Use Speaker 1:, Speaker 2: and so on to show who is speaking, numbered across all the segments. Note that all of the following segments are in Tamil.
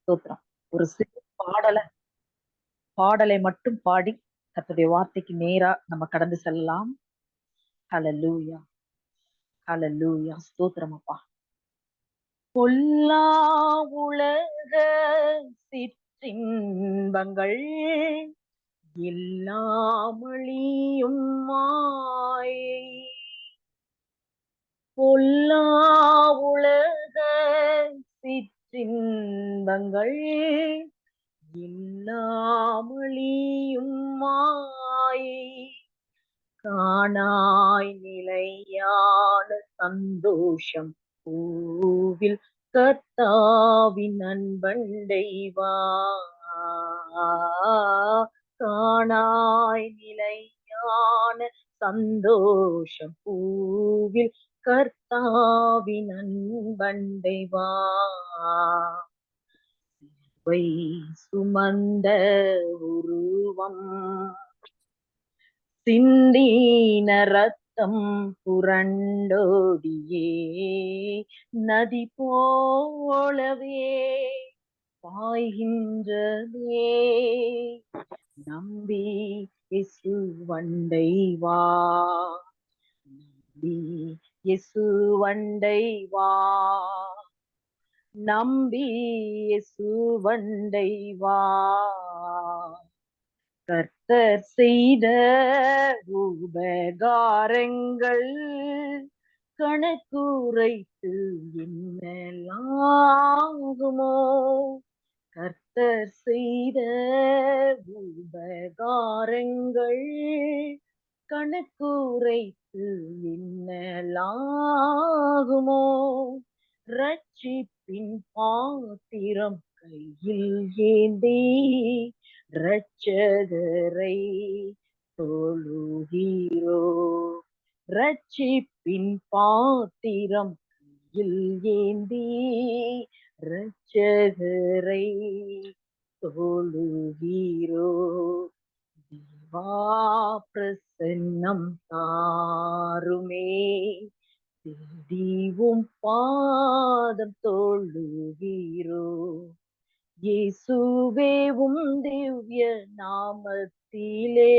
Speaker 1: ஸ்தோத்திரம். ஒரு சிறு பாடலை மட்டும் பாடி கர்த்தருடைய வார்த்தைக்கு நேரா நம்ம கடந்து செல்லலாம். ஹல்லேலூயா, ஹல்லேலூயா. ஸ்தோத்திரம் அப்பா. பொல்லா உலக சிற்றின்பங்கள் இல்லாமொழியும் மாயை. பொல்லா உலக சிற்றின்பங்கள் இல்லாமொழியும் மாயை. காணாய் நிலையான சந்தோஷம் பூவில் கர்த்தாவின் அன்பண்டை வா. காணாய் நிலையான சந்தோஷம் பூவில் கர்த்தாவின் அன்பண்டை வா. சுமந்த உருவம் சிந்தின ரத்தம் புரண்டோடியே நதி போலவே பாய்கின்றதே. நம்பி இயேசு வண்டை வா, நம்பி இயேசு வண்டை வா, நம்பி இயேசு வண்டை வா. கர்த்தர் செய்த உபகாரங்கள் கணக்குரைத்து என்னலாகுமோ. கர்த்தர் செய்த உபகாரங்கள் கணக்குரைத்து என்னலாகுமோ. ரட்சிப்பின் பாத்திரம் கையில் ஏந்தி ரட்சகரை தொழுகிறோ. ரட்சிப்பின் பாத்திரம் கையில் ஏந்தி ரட்சகரை தொழுகிறோ. தேவா பிரசன்னம் தாருமே, தேடிவும் பாதம் தொழுகிறோ. இயேசுவேவும் திவ்ய நாமத்திலே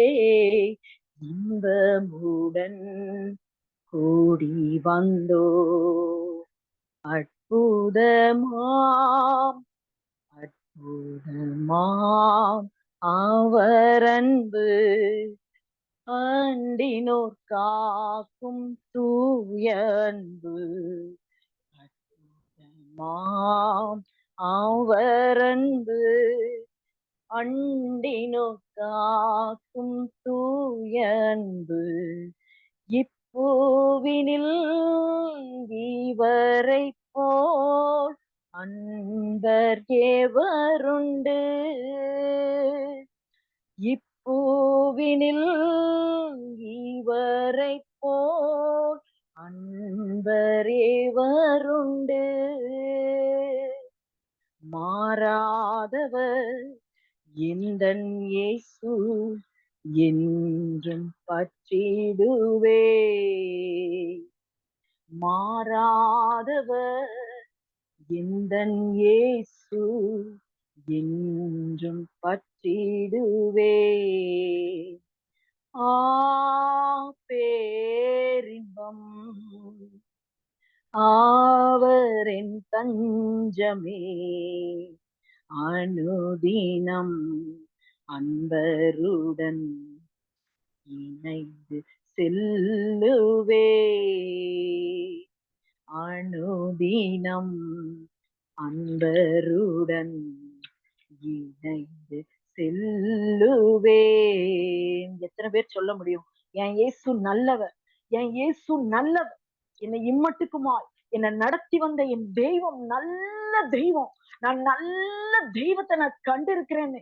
Speaker 1: இன்பமுடன் கூடி வந்தோ. அற்புதமாம் அற்புதமாம் அவர் அன்பு, அண்டினோர் காக்கும் தூய அன்பு. அற்புதமாம் அவர் அன்பு, அண்டினோர் காக்கும் தூய அன்பு. இப்பூவினில் இவரை போல் அன்பர் எவருண்டு. இப்பூவினில் இவரை போல் அன்பர் எவருண்டு. மாறாதவர் எந்தன் இயேசு என்றும் பற்றிடுவே. மாறாதவர் எந்தன் இயேசு என்றும் பற்றிடுவே. பேரின்பம் அவரின் தஞ்சமே, அனுதினம் அன்பருடன் இணைந்து செல்லுவே. அனுதினம் அன்பருடன் இணைந்து செல்லுவேன். எத்தனை பேர் சொல்ல முடியும், என் இயேசு நல்லவர், என் இயேசு நல்லவர், என்னை இம்மட்டுக்குமாய் என்னை நடத்தி வந்த என் தெய்வம் நல்ல தெய்வம், நான் நல்ல தெய்வத்தை நான் கண்டிருக்கிறேன்னு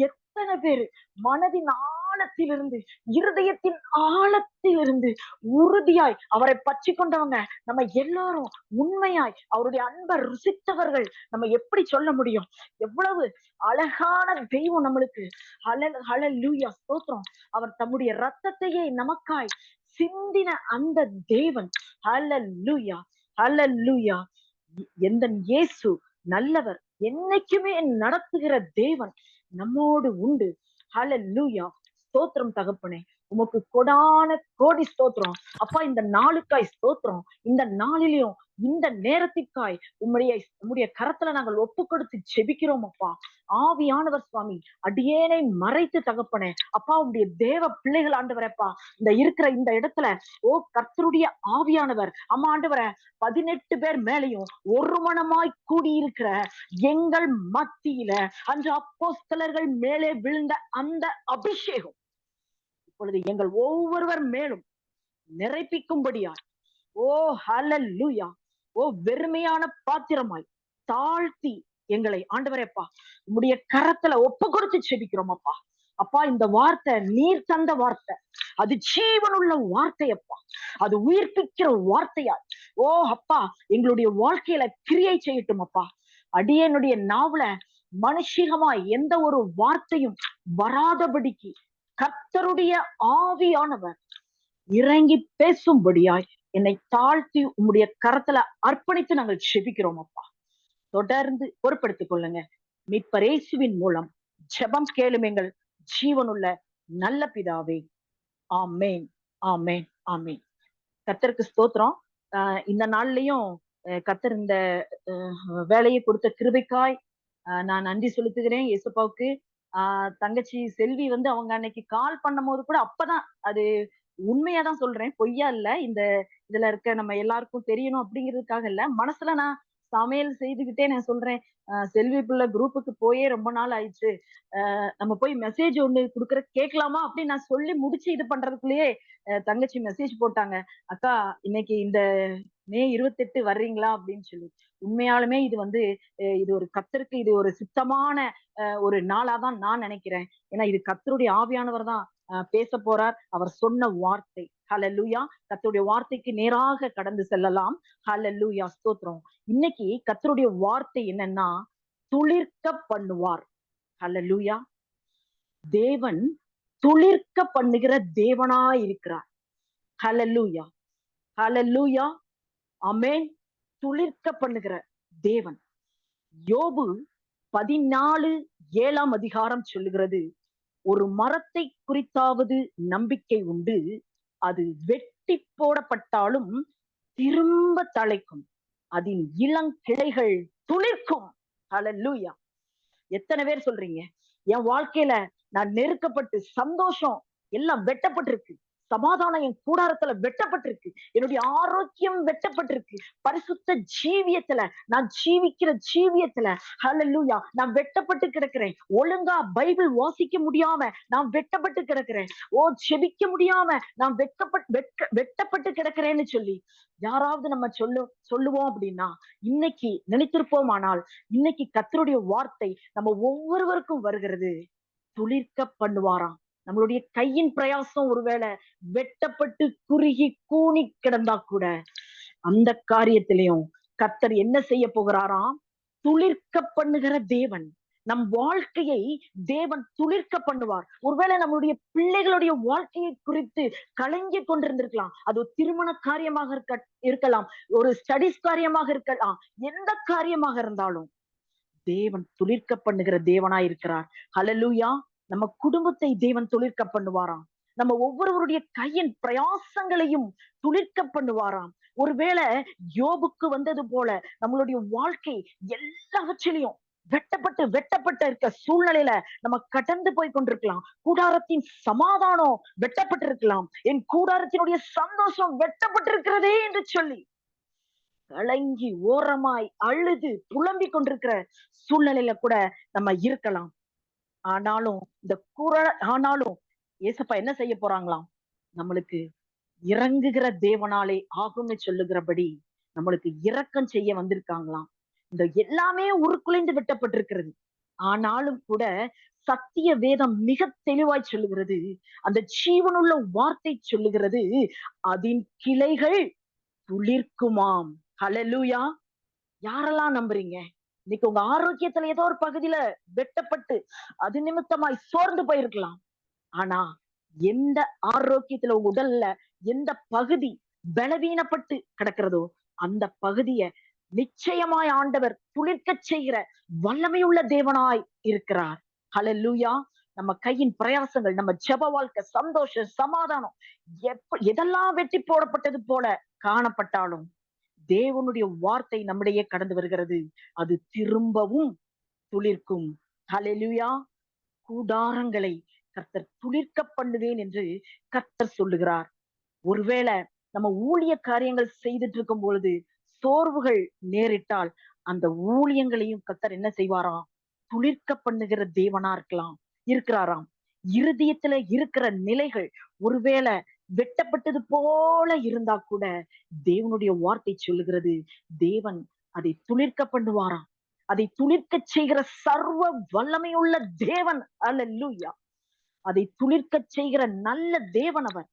Speaker 1: எத்தனை பேரு மனதின் ஆழத்திலிருந்து இருதயத்தின் ஆழத்திலிருந்து உறுதியாய் அவரை பற்றி கொண்டவங்க நம்ம எல்லாரும் உண்மையாய் அவருடைய அன்பை ருசித்தவர்கள். நம்ம எப்படி சொல்ல முடியும்? எவ்வளவு அழகான தெய்வம் நம்மளுக்கு. ஹல்லேலூயா, ஸ்தோத்திரம். அவர் தம்முடைய ரத்தத்தையே நமக்காய் சிந்தின அந்த தேவன். ஹல்லேலூயா, ஹல்லேலூயா. எந்த இயேசு நல்லவர், என்னைக்குமே நடத்துகிற தேவன் நம்மோடு உண்டு. ஹல்லேலூயா. ஸ்தோத்திரம் தகப்பனே. உமக்கு கொடான கோடி ஸ்தோத்திரம். அப்பா, இந்த நாளுக்காய் ஸ்தோத்திரம். இந்த நாளிலும் இந்த நேரத்திற்காய் உம்முடைய கரத்துல நாங்கள் ஒப்பு கொடுத்து ஜெபிக்கிறோம் அப்பா. ஆவியானவர் சுவாமி, அடியேனை மறைத்து தகப்பனே. அப்பா, உம்முடைய தேவ பிள்ளைகள் ஆண்டவரப்பா, இந்த இடத்துல கர்த்தருடைய ஆவியானவர் அம்மா ஆண்டவர 18 பேர் மேலையும் ஒரு மனமாய் கூடியிருக்கிற எங்கள் மத்தியில அன்று அப்போஸ்தலர்கள் மேலே விழுந்த அந்த அபிஷேகம் இப்பொழுது எங்கள் ஒவ்வொருவர் மேலும் நிறைப்பிக்கும்படியாய், ஓ ஹல்லேலூயா, ஓ வெறுமையான பாத்திரமாய் தாழ்த்தி எங்களை ஆண்டவரேப்பா உம்முடைய கரத்துல ஒப்பு கொடுத்து செபிக்கிறோம் அப்பா. அப்பா, இந்த வார்த்தை நீர் தந்த வார்த்தை, அது ஜீவனுள்ள வார்த்தையப்பா, அது உயிர்ப்பிக்கிற வார்த்தையா. ஓ அப்பா, எங்களுடைய வாழ்க்கையில கிரியை செய்யட்டும் அப்பா. அடியனுடைய நாவல மனுஷிகமாய் எந்த ஒரு வார்த்தையும் வராதபடிக்கு கர்த்தருடைய ஆவியானவர் இறங்கி பேசும்படியாய் என்னை தாழ்த்தி உம்முடைய கரத்துல அர்ப்பணித்து நாங்கள் செபிக்கிறோம் அப்பா. தொடர்ந்து பொறுப்படுத்திக் கொள்ளுங்க. மீட்பர் இயேசுவின் மூலம் ஜெபம் கேளும் எங்கள் ஜீவனுள்ள நல்ல பிதாவே. ஆமேன், ஆமேன், ஆமேன். கர்த்தருக்கு ஸ்தோத்திரம். இந்த நாள்லயும் கர்த்தர் இந்த வேலையை கொடுத்த கிருபைக்காய் நான் நன்றி செலுத்துகிறேன் இயேசுப்பாவுக்கு. தங்கச்சி செல்வி அவங்க அன்னைக்கு கால் பண்ணும் போது கூட அப்பதான் அது உண்மையாதான் சொல்றேன், பொய்யா இல்ல. இதுல இருக்க நம்ம எல்லாருக்கும் தெரியணும் அப்படிங்கிறதுக்காக இல்ல, மனசுல நான் சமையல் செய்துகிட்டே நான் சொல்றேன், செல்வி பிள்ளை குரூப்புக்கு போயே ரொம்ப நாள் ஆயிடுச்சு, நம்ம போய் மெசேஜ் ஒண்ணு குடுக்கற கேட்கலாமா அப்படின்னு நான் சொல்லி முடிச்சு இது பண்றதுக்குள்ளேயே தங்கச்சி மெசேஜ் போட்டாங்க, அக்கா இன்னைக்கு இந்த மே 28 வர்றீங்களா அப்படின்னு சொல்லி. உண்மையாலுமே இது ஒரு கர்த்தருக்கு இது ஒரு சுத்தமான ஒரு நாளாதான் நான் நினைக்கிறேன். ஏன்னா இது கர்த்தருடைய ஆவியானவர் தான் பேச போறார். அவர் சொன்ன வார்த்தை. ஹல்லேலூயா. கர்த்தருடைய வார்த்தைக்கு நேராக கடந்து செல்லலாம். ஹல்லேலூயா, ஸ்தோத்திரம். இன்னைக்கு கர்த்தருடைய வார்த்தை என்னன்னா, துளிர்க்க பண்ணுவார். ஹல்லேலூயா. தேவன் துளிர்க்க பண்ணுகிற தேவனாய் இருக்கிறார். ஹல்லேலூயா, ஹல்லேலூயா, ஆமென். துளிர்க்க பண்ணுகிற தேவன். யோபு 14:7 அதிகாரம் சொல்லுகிறது, ஒரு மரத்தை குறித்தாவது நம்பிக்கை உண்டு, அது வெட்டி போடப்பட்டாலும் திரும்ப தழைக்கும், அதன் இளங்கிளைகள் துளிர்க்கும். ஹல்லேலூயா. எத்தனை பேர் சொல்றீங்க, என் வாழ்க்கையில நான் நெருக்கப்பட்டு சந்தோஷம் எல்லாம் வெட்டப்பட்டிருக்கு, சமாதானம் என் கூடாரத்துல வெட்டப்பட்டிருக்கு, என்னுடைய ஆரோக்கியம் வெட்டப்பட்டிருக்கு, பரிசுத்த ஜீவியத்துல நான் ஜீவிக்கிற ஜீவியத்துல ஹல்லேலூயா நான் வெட்டப்பட்டு கிடக்கிறேன், ஒழுங்கா பைபிள் வாசிக்க முடியாம நான் வெட்டப்பட்டு கிடக்கிறேன், செபிக்க முடியாம நான் வெட்டப்பட்டு கிடக்கிறேன்னு சொல்லி யாராவது நம்ம சொல்லுவோம் அப்படின்னா, இன்னைக்கு நினைத்திருப்போமானால், இன்னைக்கு கர்த்தருடைய வார்த்தை நம்ம ஒவ்வொருவருக்கும் வருகிறது, துளிர்க்க பண்ணுவாராம். நம்மளுடைய கையின் பிரயாசம் ஒருவேளை வெட்டப்பட்டு குறுகி கூனி கிடந்தா கூட அந்த காரியத்திலையும் கர்த்தர் என்ன செய்ய போகிறாராம், துளிர்க்க பண்ணுகிற தேவன். நம் வாழ்க்கையை தேவன் துளிர்க்க பண்ணுவார். ஒருவேளை நம்மளுடைய பிள்ளைகளுடைய வாழ்க்கையை குறித்து கலங்கி கொண்டிருந்திருக்கலாம், அது திருமண காரியமாக இருக்கலாம், ஒரு ஸ்டடிஸ் காரியமாக இருக்கலாம், எந்த காரியமாக இருந்தாலும் தேவன் துளிர்க்க பண்ணுகிற தேவனாய் இருக்கிறார். ஹல்லேலூயா. நம்ம குடும்பத்தை தேவன் துளிர்க்க பண்ணுவாராம். நம்ம ஒவ்வொருவருடைய கையின் பிரயாசங்களையும் துளிர்க்க பண்ணுவாராம். ஒருவேளை யோபுக்கு வந்தது போல நம்மளுடைய வாழ்க்கை எல்லாவற்றிலையும் வெட்டப்பட்டு இருக்க சூழ்நிலையில நம்ம கடந்து போய் கொண்டிருக்கலாம். கூடாரத்தின் சமாதானம் வெட்டப்பட்டிருக்கலாம், என் கூடாரத்தினுடைய சந்தோஷம் வெட்டப்பட்டிருக்கிறதே என்று சொல்லி கலங்கி ஓரமாய் அழுது புலம்பிக் கொண்டிருக்கிற சூழ்நிலையில கூட நம்ம இருக்கலாம். ஆனாலும் ஏசப்பா என்ன செய்ய போறாங்களாம், நம்மளுக்கு இறங்குகிற தேவனாலே ஆகும்னு சொல்லுகிறபடி நம்மளுக்கு இரக்கம் செய்ய வந்திருக்காங்களாம். இந்த எல்லாமே உருக்குலைந்து விட்டப்பட்டிருக்கிறது. ஆனாலும் கூட சத்திய வேதம் மிக தெளிவாய் சொல்லுகிறது, அந்த ஜீவனுள்ள வார்த்தை சொல்லுகிறது, அதன் கிளைகள் துளிர்க்குமாம். ஹல்லேலூயா. யாரெல்லாம் நம்புறீங்க? இன்னைக்கு உங்க ஆரோக்கியத்துல ஏதோ ஒரு பகுதியில வெட்டப்பட்டு அது நிமித்தமாய் சோர்ந்து போயிருக்கலாம். ஆனா எந்த ஆரோக்கியத்துல உங்க உடல்ல எந்த பகுதி பலவீனப்பட்டு கிடக்கிறதோ அந்த பகுதிய நிச்சயமாய் ஆண்டவர் துளிர்க்க செய்கிற வல்லமையுள்ள தேவனாய் இருக்கிறார். ஹல்லேலூயா. நம்ம கையின் பிரயாசங்கள், நம்ம ஜெப வாழ்க்கை, சந்தோஷம், சமாதானம் எதெல்லாம் வெட்டி போடப்பட்டது போல காணப்பட்டாலும் தேவனுடைய வார்த்தை நம்மிடையே கடந்து வருகிறது. அது திரும்பவும் துளிர்க்கும். ஹல்லேலூயா. கூடாரங்களை கர்த்தர் துளிர்க்க பண்ணுவேன் என்று கர்த்தர் சொல்லுகிறார். ஒருவேளை நம்ம ஊழிய காரியங்கள் செய்துட்டு இருக்கும் பொழுது சோர்வுகள் நேரிட்டால் அந்த ஊழியங்களையும் கர்த்தர் என்ன செய்வாராம்? துளிர்க்க பண்ணுகிற தேவனா இருக்கிறாராம். இருதயத்துல இருக்கிற நிலைகள் ஒருவேளை வெட்டப்பட்டது போல இருந்தா கூட தேவனுடைய வார்த்தை சொல்லுகிறது, தேவன் அதை துளிர்க்க பண்ணுவாராம். அதை துளிர்க்க செய்கிற சர்வ வல்லமையுள்ள தேவன். அல்லேலூயா. அதை துளிர்க்க செய்கிற நல்ல தேவன் அவர்.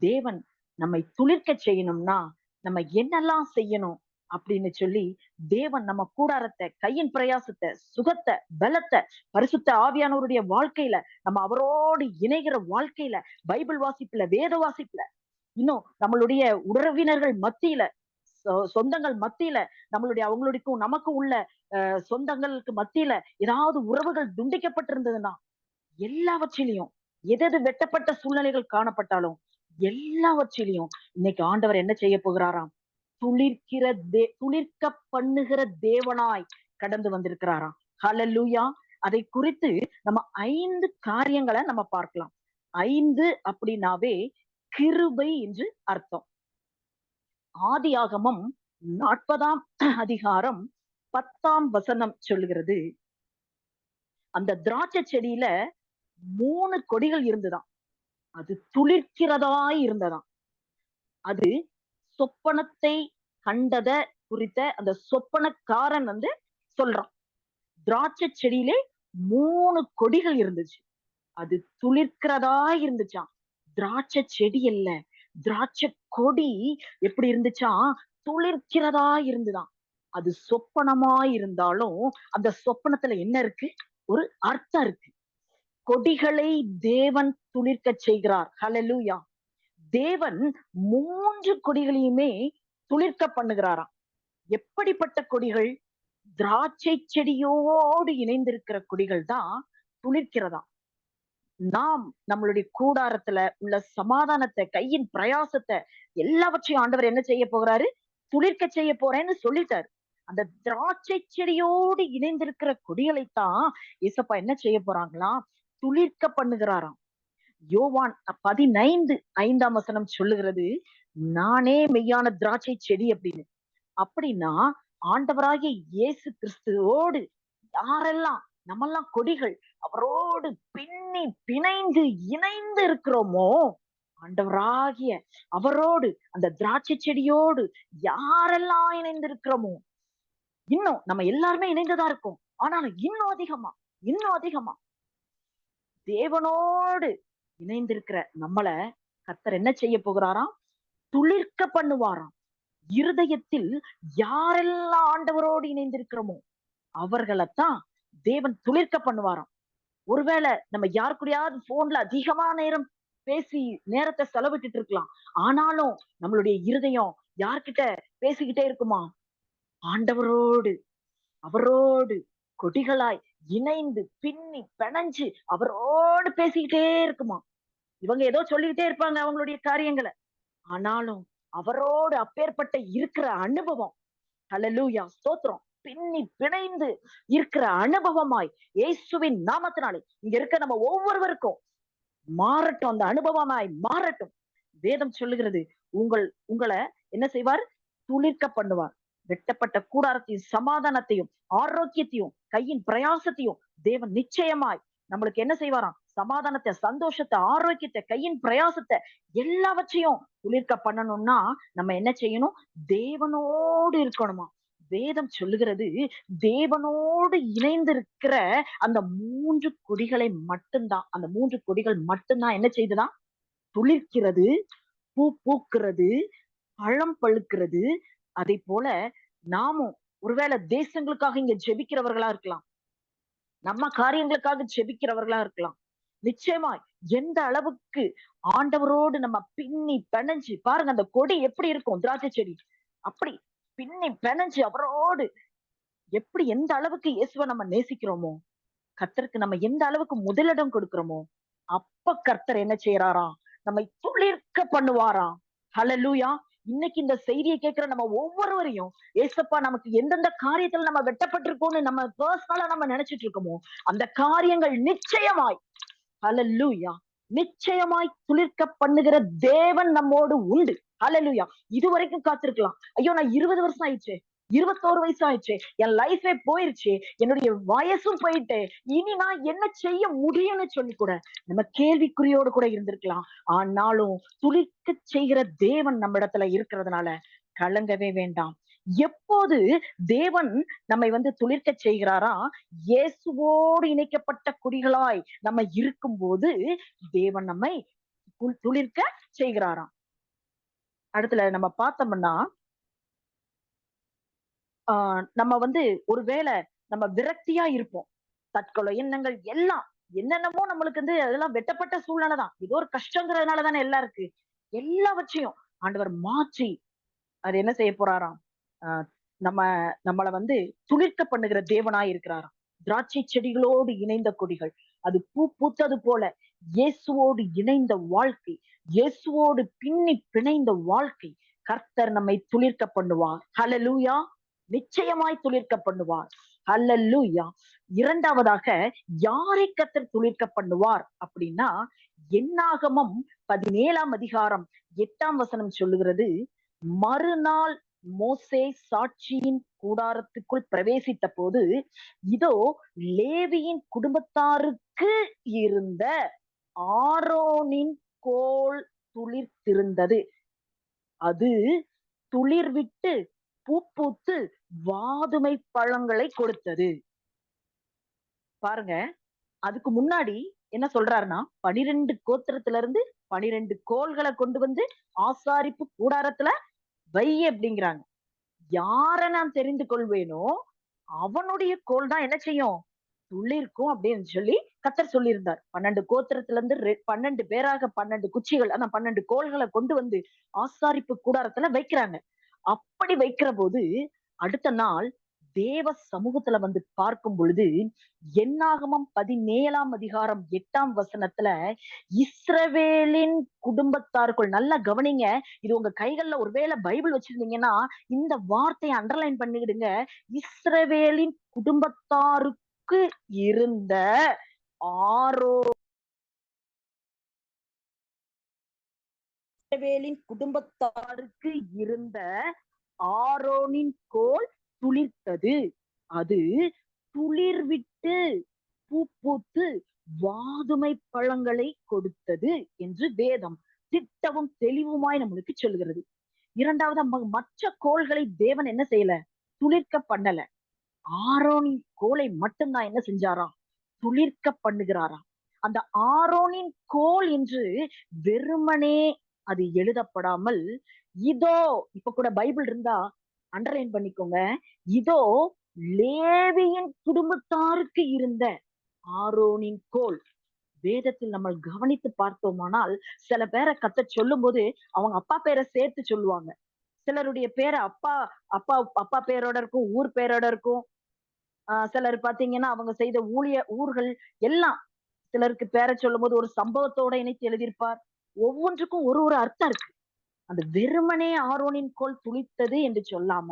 Speaker 1: தேவன் நம்மை துளிர்க்க செய்யணும்னா நம்ம என்னெல்லாம் செய்யணும் அப்படின்னு சொல்லி தேவன் நம்ம கூடாரத்தை, கையின் பிரயாசத்தை, சுகத்தை, பலத்தை, பரிசுத்த ஆவியானவருடைய வாழ்க்கையில, நம்ம அவரோடு இணைகிற வாழ்க்கையில, பைபிள் வாசிப்புல, வேத வாசிப்புல, இன்னும் நம்மளுடைய உறவினர்கள் மத்தியில, சொந்தங்கள் மத்தியில, அவங்களுக்கும் நமக்கும் உள்ள சொந்தங்களுக்கு மத்தியில ஏதாவது உறவுகள் துண்டிக்கப்பட்டிருந்ததுன்னா எல்லாவற்றிலையும் எது வெட்டப்பட்ட சூழ்நிலைகள் காணப்பட்டாலும் எல்லாவற்றிலையும் இன்னைக்கு ஆண்டவர் என்ன செய்ய போகிறாராம்? துளிர்க்க பண்ணுகிற தேவனாய் கடந்து வந்திருக்கிறாராம். ஹல்லேலூயா. அதை குறித்து நம்ம 5 காரியங்களை நம்ம பார்க்கலாம். 5 அப்படின்னாவே கிருபை என்று அர்த்தம். ஆதியாகமம் 40ஆம் அதிகாரம் 10ஆம் வசனம் சொல்லுகிறது, அந்த திராட்சை செடியில 3 கொடிகள் இருந்துதான். அது துளிர்க்கிறதாய் இருந்ததாம். அது சொப்பனத்தை கண்டத குறித்த அந்த சொப்பனக்காரன் சொல்றான். திராட்சை செடியிலே 3 கொடிகள் இருந்துச்சு. அது துளிர்க்கிறதா இருந்துச்சாம். திராட்சை செடி அல்ல, திராட்சை கொடி எப்படி இருந்துச்சா? துளிர்க்கிறதா இருந்துதான். அது சொப்பனமா இருந்தாலும் அந்த சொப்பனத்துல என்ன இருக்கு? ஒரு அர்த்தம் இருக்கு. கொடிகளை தேவன் துளிர்க்க செய்கிறார். ஹல்லேலூயா. தேவன் 3 கொடிகளையுமே துளிர்க்க பண்ணுகிறாராம். எப்படிப்பட்ட கொடிகள்? திராட்சை செடியோடு இணைந்திருக்கிற கொடிகள் தான் துளிர்க்கிறதா. நாம் நம்மளுடைய கூடாரத்துல உள்ள சமாதானத்தை, கையின் பிரயாசத்தை எல்லாவற்றையும் ஆண்டவர் என்ன செய்ய போகிறாரு? துளிர்க்க செய்ய போறேன்னு சொல்லிட்டாரு. அந்த திராட்சை செடியோடு இணைந்திருக்கிற கொடிகளைத்தான் இயேசப்பா என்ன செய்ய போறாங்களாம்? துளிர்க்க பண்ணுகிறாராம். யோவான் 15:5 வசனம் சொல்லுகிறது, நானே மெய்யான திராட்சை செடி அப்படின்னு. அப்படின்னா ஆண்டவராகிய இயேசு கிறிஸ்துவோடு யாரெல்லாம் நம்மெல்லாம் கொடிகள் அவரோடு பின்னி பிணைந்து இணைந்து இருக்கிறோமோ, ஆண்டவராகிய அவரோடு அந்த திராட்சை செடியோடு யாரெல்லாம் இணைந்து இருக்கிறோமோ, இன்னும் நம்ம எல்லாருமே இணைந்துதான் இருக்கோம். ஆனாலும் இன்னும் அதிகமா தேவனோடு இணைந்திருக்கிற நம்மள கர்த்தர் என்ன செய்ய போகிறாராம்? துளிர்க்க பண்ணுவாராம். இருதயத்தில் யாரெல்லாம் ஆண்டவரோடு இணைந்திருக்கிறோமோ அவர்களைத்தான் தேவன் துளிர்க்க பண்ணுவாராம். ஒருவேளை நம்ம யாரு கூடயாவது போன்ல அதிகமா நேரம் பேசி நேரத்தை செலவிட்டுட்டு இருக்கலாம். ஆனாலும் நம்மளுடைய இருதயம் யார்கிட்ட பேசிக்கிட்டே இருக்குமா? ஆண்டவரோடு, அவரோடு கொடிகளாய் இணைந்து பின்னி பிணைஞ்சு அவரோடு பேசிக்கிட்டே இருக்குமா. இவங்க ஏதோ சொல்லிக்கிட்டே இருப்பாங்க அவங்களுடைய காரியங்களை. ஆனாலும் அவரோடு அப்பேற்பட்ட இருக்கிற அனுபவம், ஹல்லேலூயா, ஸ்தோத்திரம், பின்னி பிணைந்து இருக்கிற அனுபவமாய் இயேசுவின் நாமத்தினாலே இங்க இருக்க நம்ம ஒவ்வொருவருக்கும் மாறட்டும். அந்த அனுபவமாய் மாறட்டும். வேதம் சொல்லுகிறது, உங்களை என்ன செய்வார்? துளிர்க்க பண்ணுவார். வெட்டப்பட்ட கூடாரத்தையும் சமாதானத்தையும் ஆரோக்கியத்தையும் கையின் பிரயாசத்தையும் தேவன் நிச்சயமாய் நம்மளுக்கு என்ன செய்வாராம்? சமாதானத்தை, சந்தோஷத்தை, ஆரோக்கியத்தை, கையின் பிரயாசத்தை எல்லாவற்றையும் துளிர்க்க பண்ணணும்னா நம்ம என்ன செய்யணும்? தேவனோடு இருக்கணுமா. வேதம் சொல்லுகிறது, தேவனோடு இணைந்திருக்கிற அந்த 3 கொடிகளை மட்டும்தான், அந்த 3 கொடிகள் மட்டும்தான் என்ன செய்துதான்? துளிர்க்கிறது, பூ பூக்கிறது, பழம் பழுக்கிறது. அதை போல நாமும் ஒருவேளை தேசங்களுக்காக இங்க ஜெபிக்கிறவர்களா இருக்கலாம், நம்ம காரியங்களுக்காக ஜெபிக்கிறவர்களா இருக்கலாம். நிச்சயமாய் எந்த அளவுக்கு ஆண்டவரோடு நம்ம பின்னி பிணைஞ்சு பாருங்க, அந்த கொடி எப்படி இருக்கும்? திராட்சை செடி அப்படி பின்னி பிணைஞ்சு அவரோடு எப்படி எந்த அளவுக்கு இயேசுவை நம்ம நேசிக்கிறோமோ, கர்த்தருக்கு நம்ம எந்த அளவுக்கு முதலிடம் கொடுக்கிறோமோ, அப்ப கர்த்தர் என்ன செய்யறாராம், நம்மை துளிர்க்க பண்ணுவாராம். ஹல்லேலூயா. இன்னைக்கு இந்த செய்தியை கேட்கிற நம்ம ஒவ்வொருவரையும் ஏசப்பா நமக்கு எந்தெந்த காரியத்துல நம்ம வெட்டப்பட்டிருக்கோம்னு நம்ம பர்சனலா நம்ம நினைச்சிட்டு இருக்கோமோ, அந்த காரியங்கள் நிச்சயமாய், ஹல்லேலூயா, நிச்சயமாய் துளிர்க்க பண்ணுகிற தேவன் நம்மோடு உண்டு. ஹல்லேலூயா. இதுவரைக்கும் காத்திருக்கலாம். ஐயோ, நான் 20 வருஷம் ஆயிடுச்சு, 21 வயசு ஆயிடுச்சு, என் லைஃபே போயிருச்சு, என்னுடைய வயசும் போயிட்டு, இனி நான் என்ன செய்ய முடியும்னு சொல்லி கூட நம்ம கேள்விக்குறியோடு கூட இருந்திருக்கலாம். ஆனாலும் துளிர்க்க செய்கிற தேவன் நம்ம இடத்துல இருக்கிறதுனால கலங்கவே வேண்டாம். எப்போது தேவன் நம்மை துளிர்க்க செய்கிறாரா, இயேசுவோடு இணைக்கப்பட்ட குடிகளாய் நம்ம இருக்கும்போது தேவன் நம்மை துளிர்க்க செய்கிறாராம். அடுத்துல நம்ம பார்த்தோம்னா, நம்ம ஒருவேளை நம்ம விரக்தியா இருப்போம். தற்கொலை எண்ணங்கள் எல்லாம் என்னென்னமோ நம்மளுக்கு அதெல்லாம் வெட்டப்பட்ட சூழ்நிலை தான். ஏதோ ஒரு கஷ்டங்கிறதுனால தானே எல்லாம் இருக்கு. எல்லாவற்றையும் ஆண்டவர் மாற்றி அது என்ன செய்ய போறாராம், ஆஹ் நம்ம நம்மள துளிர்க்க பண்ணுகிற தேவனாய் இருக்கிறாராம். திராட்சை செடிகளோடு இணைந்த கொடிகள் அது பூ பூத்தது போல இயேசுவோடு இணைந்த வாழ்க்கை, இயேசுவோடு பின்னி பிணைந்த வாழ்க்கை, கர்த்தர் நம்மை துளிர்க்க பண்ணுவார். ஹல்லேலூயா. நிச்சயமாய் துளிர்க்க பண்ணுவார். ஹல்லேலூயா. இரண்டாவதாக யாரை கர்த்தர் துளிர்க்க பண்ணுவார் அப்படின்னா, என்னாகமம் 17ஆம் அதிகாரம் 8ஆம் வசனம் சொல்லுகிறது, மறுநாள் மோசே சாட்சியின் கூடாரத்துக்குள் பிரவேசித்த போது, இதோ லேவியின் குடும்பத்தாருக்கு இருந்த ஆரோனின் கோல் துளிர்த்திருந்தது. அது துளிர்விட்டு பூ பூத்து வாதுமை பழங்களை கொடுத்தது. பாருங்க, அதுக்கு முன்னாடி என்ன சொல்றாருன்னா, 12 கோத்திரத்துல இருந்து 12 கோல்களை கொண்டு ஆசாரிப்பு கூடாரத்துல வை அப்படிங்கிறாங்க. யார நான் தெரிந்து கொள்வேனோ அவனுடைய கோல் தான் என்ன செய்யும், துளிர்க்கும் அப்படின்னு சொல்லி கர்த்தர் சொல்லியிருந்தார். 12 கோத்திரத்துல இருந்து 12 பேராக 12 குச்சிகள், ஆனா 12 கோல்களை கொண்டு ஆசாரிப்பு கூடாரத்துல வைக்கிறாங்க. அப்படி வைக்கிற போது அடுத்த நாள் தேவ சமூகத்துல பார்க்கும் பொழுது, என்னாகமம் 17ஆம் அதிகாரம் 8ஆம் வசனத்துல, இஸ்ரவேலின் குடும்பத்தாருக்குள், நல்லா கவனிங்க, இது உங்க கைகள்ல ஒருவேளை பைபிள் வச்சிருந்தீங்கன்னா இந்த வார்த்தையை அண்டர்லைன் பண்ணிடுங்க. இஸ்ரவேலின் குடும்பத்தாருக்கு இருந்த ஆரோ இஸ்ரவேலின் குடும்பத்தாருக்கு இருந்த ஆரோனின் கோல் துளிர்த்தது. அது துளிர்விட்டு பூ பூத்து வாதுமை பழங்களை கொடுத்தது என்று வேதம் திட்டமும் தெளிவுமாய் நம்மளுக்கு சொல்கிறது. இரண்டாவது, மற்ற கோள்களை தேவன் என்ன செய்யல, துளிர்க்க பண்ணல. ஆரோனின் கோலை மட்டும்தான் என்ன செஞ்சாராம், துளிர்க்க பண்ணுகிறாராம். அந்த ஆரோனின் கோல் என்று வெறுமனே அது எழுதப்படாமல், இதோ, இப்ப கூட பைபிள் இருந்தா அண்டர்லைன் பண்ணிக்கோங்க, இதோ லேவியின் குடும்பத்தாருக்கு இருந்த ஆரோனின் கோல். வேதத்தில் நம்ம கவனித்து பார்த்தோமானால், சில பேரை கர்த்தர் சொல்லும் போது அவங்க அப்பா பேரை சேர்த்து சொல்லுவாங்க. சிலருடைய பேரை அப்பா அப்பா அப்பா பேரோட இருக்கும், ஊர் பேரோட இருக்கும். சிலர் பாத்தீங்கன்னா அவங்க செய்த ஊர்கள் எல்லாம், சிலருக்கு பேரை சொல்லும் போது ஒரு சம்பவத்தோட இணைத்து எழுதியிருப்பார். ஒவ்வொன்றுக்கும் ஒரு ஒரு அர்த்தம் இருக்கு. அந்த வெறுமனே ஆரோனின் கோல் துளித்தது என்று சொல்லாம,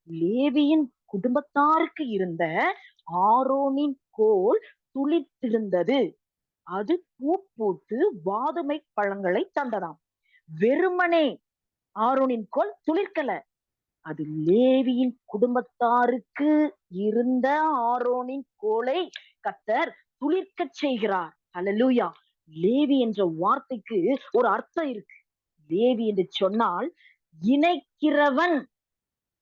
Speaker 1: லேவியின் குடும்பத்தாருக்கு இருந்த ஆரோனின் கோல் துளித்திருந்தது. அது பூ பூத்து வாதுமை பழங்களை தந்ததாம். வெறுமனே ஆரோனின் கோல் துளிர்க்கல, அது லேவியின் குடும்பத்தாருக்கு இருந்த ஆரோனின் கோலை கர்த்தர் துளிர்க்க செய்கிறார். ஹல்லேலூயா. லேவி என்ற வார்த்தைக்கு ஒரு அர்த்தம் இருக்கு. லேவி என்று சொன்னால் இணைக்கிறவன்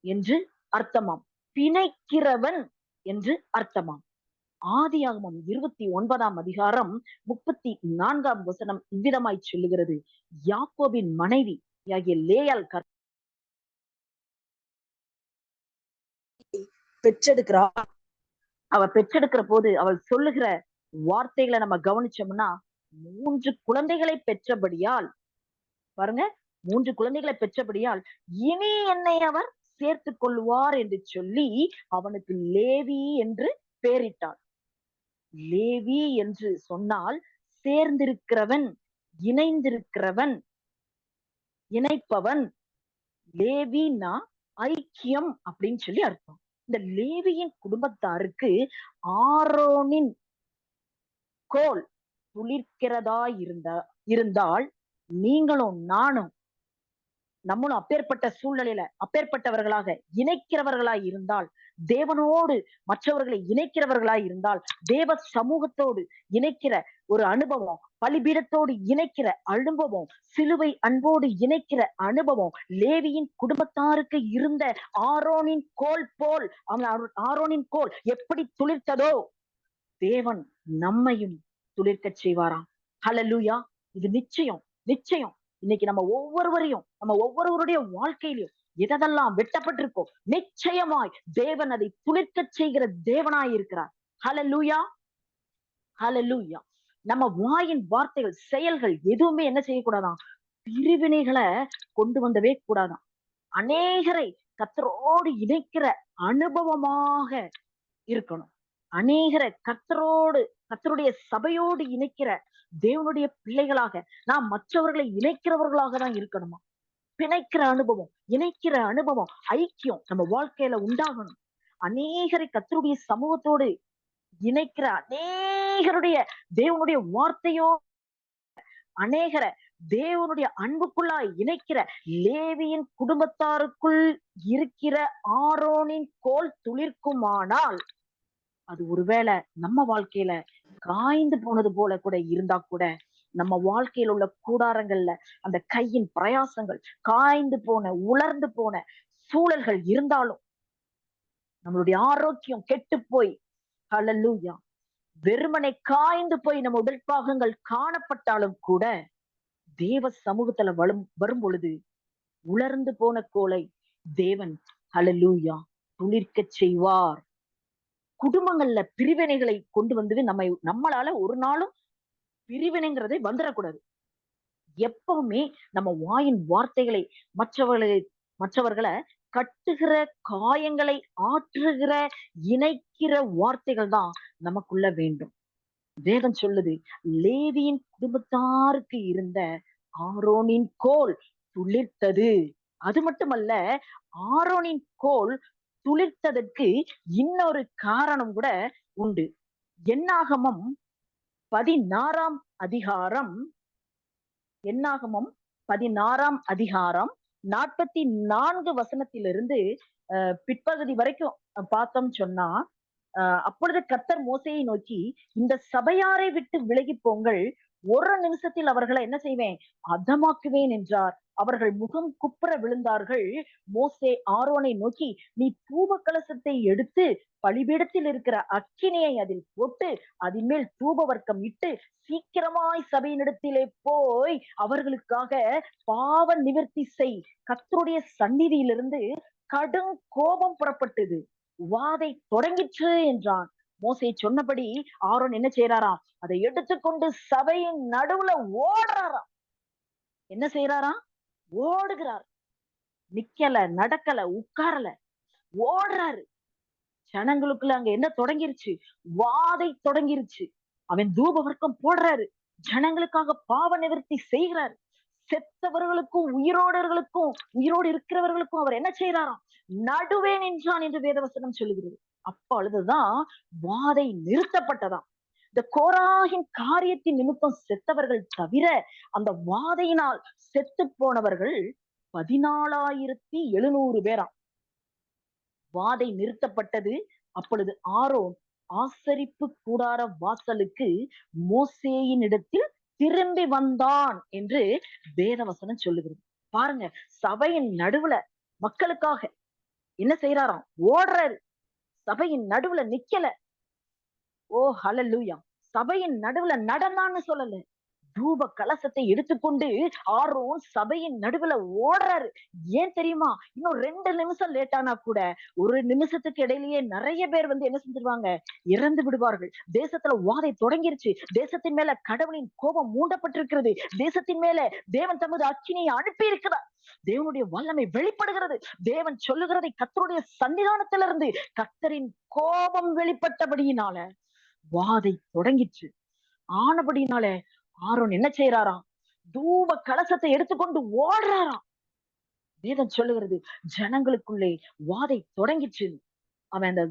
Speaker 1: என்று அர்த்தமாம், பிணைக்கிறவன் என்று அர்த்தமாம். ஆதியாகமம் 29ஆம் அதிகாரம் 34ஆம் வசனம் இவ்விதமாய் சொல்லுகிறது, யாக்கோபின் மனைவி ஆகிய லேயாள் பெற்றெடுக்கிறார். அவ பெற்றெடுக்கிற போது அவள் சொல்லுகிற வார்த்தைகளை நம்ம கவனிச்சோம்னா, 3 குழந்தைகளை பெற்றபடியால், பாருங்க, 3 குழந்தைகளை பெற்றபடியால் இனி என்னை அவர் சேர்த்து கொள்வார் என்று சொல்லி அவனுக்கு லேவி என்று பெயரிட்டாள். லேவி என்று சொன்னால் சேர்ந்திருக்கிறவன், இணைந்திருக்கிறவன், இணைப்பவன். லேவினா ஐக்கியம் அப்படின்னு சொல்லி அர்த்தம். இந்த லேவியின் குடும்பத்தாருக்கு ஆரோனின் கோல் துளிர்க்கிறதா இருந்தால் நீங்களும் நானும் நம்மளும் அப்பேற்பட்ட சூழ்நிலையில அப்பேற்பட்டவர்களாக இணைக்கிறவர்களாய் இருந்தால், தேவனோடு மற்றவர்களை இணைக்கிறவர்களாய் இருந்தால், தேவ சமூகத்தோடு இணைக்கிற ஒரு அனுபவம், பலிபீடத்தோடு இணைக்கிற அனுபவம், சிலுவை அன்போடு இணைக்கிற அனுபவம் லேவியின் குடும்பத்தாருக்கு இருந்த ஆரோனின் கோல் போல், ஆரோனின் கோல் எப்படி துளிர்த்ததோ தேவன் நம்மையும் துளிர்க்க செய்வாராம். ஹல்லேலூயா. இது நிச்சயம், நிச்சயம். இன்னைக்கு நம்ம ஒவ்வொருவருடைய வாழ்க்கையிலும் எதெல்லாம் வெட்டப்பட்டிருக்கோம், நிச்சயமாய் தேவன் அதை துளிர்க்க செய்கிற தேவனாய் இருக்கிறார். ஹல்லேலூயா, ஹல்லேலூயா. நம்ம வாயின் வார்த்தைகள், செயல்கள் எதுவுமே என்ன செய்யக்கூடாதான், பிரிவினைகளை கொண்டு வந்தவே கூடாதான். அநேகரை கர்த்தரோடு இணைக்கிற அனுபவமாக இருக்கணும். அநேகரை கர்த்தருடைய சபையோடு இணைக்கிற தேவனுடைய பிள்ளைகளாக நாம் மற்றவர்களை இணைக்கிறவர்களாக தான் இருக்கணுமா. பிணைக்கிற அனுபவம், இணைக்கிற அனுபவம், ஐக்கியம் நம்ம வாழ்க்கையில உண்டாகணும். அநேகரை கர்த்தருடைய சமூகத்தோடு இணைக்கிற, அநேகருடைய தேவனுடைய வார்த்தையோ, அநேகரை தேவனுடைய அன்புக்குள்ளாய் இணைக்கிற லேவியின் குடும்பத்தாருக்குள் இருக்கிற ஆரோனின் கோல் துளிர்க்குமானால், அது ஒருவேளை நம்ம வாழ்க்கையில காய்ந்து போனது போல கூட இருந்தா கூட, நம்ம வாழ்க்கையில் உள்ள கூடாரங்கள்ல அந்த கையின் பிரயாசங்கள், காய்ந்து போன உலர்ந்து போன சூழல்கள் இருந்தாலும், நம்மளுடைய ஆரோக்கியம் கெட்டு போய், ஹல்லேலூயா, வெறுமனை காய்ந்து போய் நம்ம உடற்பாகங்கள் காணப்பட்டாலும் கூட, தேவ சமூகத்துல வரும் பொழுது உலர்ந்து போன கோலை தேவன் ஹல்லேலூயா துளிர்க்க செய்வார். குடும்பங்கள்ல பிரிவினைகளை கொண்டு வந்து நம்மளால ஒரு நாளும் பிரிவினைங்கிறதை வந்துடக்கூடாது. எப்பவுமே நம்ம வாயின் வார்த்தைகளை மற்றவர்களை கட்டுகிற, காயங்களை ஆற்றுகிற, இணைக்கிற வார்த்தைகள் தான் நமக்குள்ள வேண்டும். வேதம் சொல்லுது, லேவியின் குடும்பத்தாருக்கு இருந்த ஆரோனின் கோல் துளிர்த்தது. அது மட்டுமல்ல, ஆரோனின் கோல் துளிர்த்ததற்கு இன்னொரு காரணம் கூட உண்டு. என்னாகமம் 16ஆம் அதிகாரம், என்னாகமம் 16ஆம் அதிகாரம் 44 வசனத்திலிருந்து பிற்பகுதி வரைக்கும் பார்த்தோம் சொன்னா, அப்பொழுது கர்த்தர் மோசேயை நோக்கி, இந்த சபையாரை விட்டு விலகி போங்கள், ஒரு நிமிஷத்தில் அவர்களை என்ன செய்வேன், அதமாக்குவேன் என்றார். அவர்கள் முகம் குப்புற விழுந்தார்கள். மோசே ஆரோனை நோக்கி, நீ தூப கலசத்தை எடுத்து பலிபீடத்தில் இருக்கிற அக்கினியை அதில் போட்டு அதன் மேல் தூப வர்க்கம் இட்டு சீக்கிரமாய் சபையினிடத்திலே போய் அவர்களுக்காக பாவ நிவர்த்தி செய். கர்த்தருடைய சந்நிதியிலிருந்து கடும் கோபம் புறப்பட்டது, வாதை தொடங்கிற்று என்றான். மோசே சொன்னபடி ஆரோன் என்ன செய்யறாராம், அதை எடுத்துக்கொண்டு சபையின் நடுவுல ஓடுறாராம். என்ன செய்யறாராம், ஓடுகிறார். நிக்கல, நடக்கல, உட்காரல, ஓடுறாரு. ஜனங்களுக்குள்ள அங்க என்ன தொடங்கிருச்சு, வாதை தொடங்கிருச்சு. அவன் தூப வர்க்கம் போடுறாரு, ஜனங்களுக்காக பாவ நிவர்த்தி செய்கிறாரு. செத்தவர்களுக்கும் உயிரோடு இருக்கிறவர்களுக்கும் அவர் என்ன செய்யறாராம், நடுவே நின்றான் என்று வேதவசனம் சொல்லுகிறது. அப்பொழுதுதான் வாதை நிறுத்தப்பட்டதாம். இந்த கோராகின் காரியத்தின் நிமித்தம் செத்தவர்கள் தவிர அந்த வாதையினால் செத்து போனவர்கள் 14,700 பேராம். வாதை நிறுத்தப்பட்டது. அப்பொழுது ஆரோன் ஆசரிப்பு கூடார வாசலுக்கு மோசேயின் இடத்தில் திரும்பி வந்தான் என்று வேதவசனம் சொல்லுகிறது. பாருங்க, சபையின் நடுவுல மக்களுக்காக என்ன செய்யறாராம், ஓடுறாரு. சபையின் நடுவுல நிக்கல. ஓ ஹல்லேலூயா. சபையின் நடுவுல நடந்தான்னு சொல்லல, தூப கலசத்தை எடுத்துக்கொண்டு ஆரோன் சபையின் நடுவுல ஓடுறாரு. ஏன் தெரியுமா? இன்னும் 2 நிமிஷம் லேட் ஆனா கூட, ஒரு நிமிஷத்துக்கு இடையிலேயே நிறைய பேர் என்ன செஞ்சிருவாங்க, இறந்து விடுவார்கள். தேசத்துல வாதை தொடங்கிருச்சு. தேசத்தின் மேல கடவுளின் கோபம் மூண்டப்பட்டிருக்கிறது. தேசத்தின் மேல தேவன் தமது அக்கினியை அனுப்பி இருக்கிறார். தேவனுடைய வல்லமை வெளிப்படுகிறது. தேவன் சொல்லுகிறதை கர்த்தருடைய சன்னிதானத்திலிருந்து கர்த்தரின் கோபம் வெளிப்பட்டபடியினால வாதை தொடங்கிச்சு. ஆனபடினால ஆரோன் என்ன செய்யறாராம்? தூப கலசத்தை எடுத்துக்கொண்டு ஓடுறாராம். வேதம் சொல்லுகிறது ஜனங்களுக்குள்ளே வாதை தொடங்கிச்சு. அவன் அந்த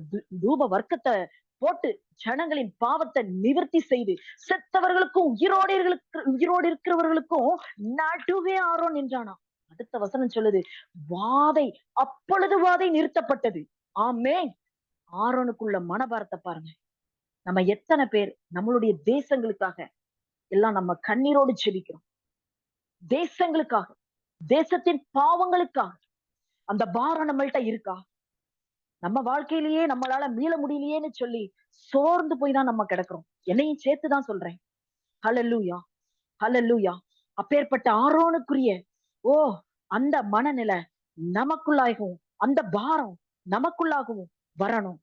Speaker 1: தூப வர்க்கத்தை போட்டு ஜனங்களின் பாவத்தை நிவர்த்தி செய்து செத்தவர்களுக்கும் உயிரோடு இருக்கிறவர்களுக்கும் நடுவே ஆரோன் நின்றானாம். அடுத்த வசனம் சொல்லுது, வாதை அப்பொழுது வாதை நிறுத்தப்பட்டது. ஆமென். ஆரோனுக்குள்ள மனபாரத்தை பாருங்க. நம்ம எத்தனை பேர் நம்மளுடைய தேசங்களுக்காக எல்லாம் நம்ம கண்ணீரோடு ஜெபிக்கிறோம். தேசங்களுக்காக, தேசத்தின் பாவங்களுக்காக அந்த பாரம் நம்மள்ட்ட இருக்கா? நம்ம வாழ்க்கையிலேயே நம்மளால மீள முடியலையேன்னு சொல்லி சோர்ந்து போய் தான் நம்ம கிடக்குறோம். என்னையும் சேர்த்துதான் சொல்றேன். ஹல்லேலூயா, ஹல்லேலூயா. அப்பேற்பட்ட ஆரோனுக்குரிய ஓ அந்த மனநிலை நமக்குள்ளாகவும், அந்த பாரம் நமக்குள்ளாகவும் வரணும்.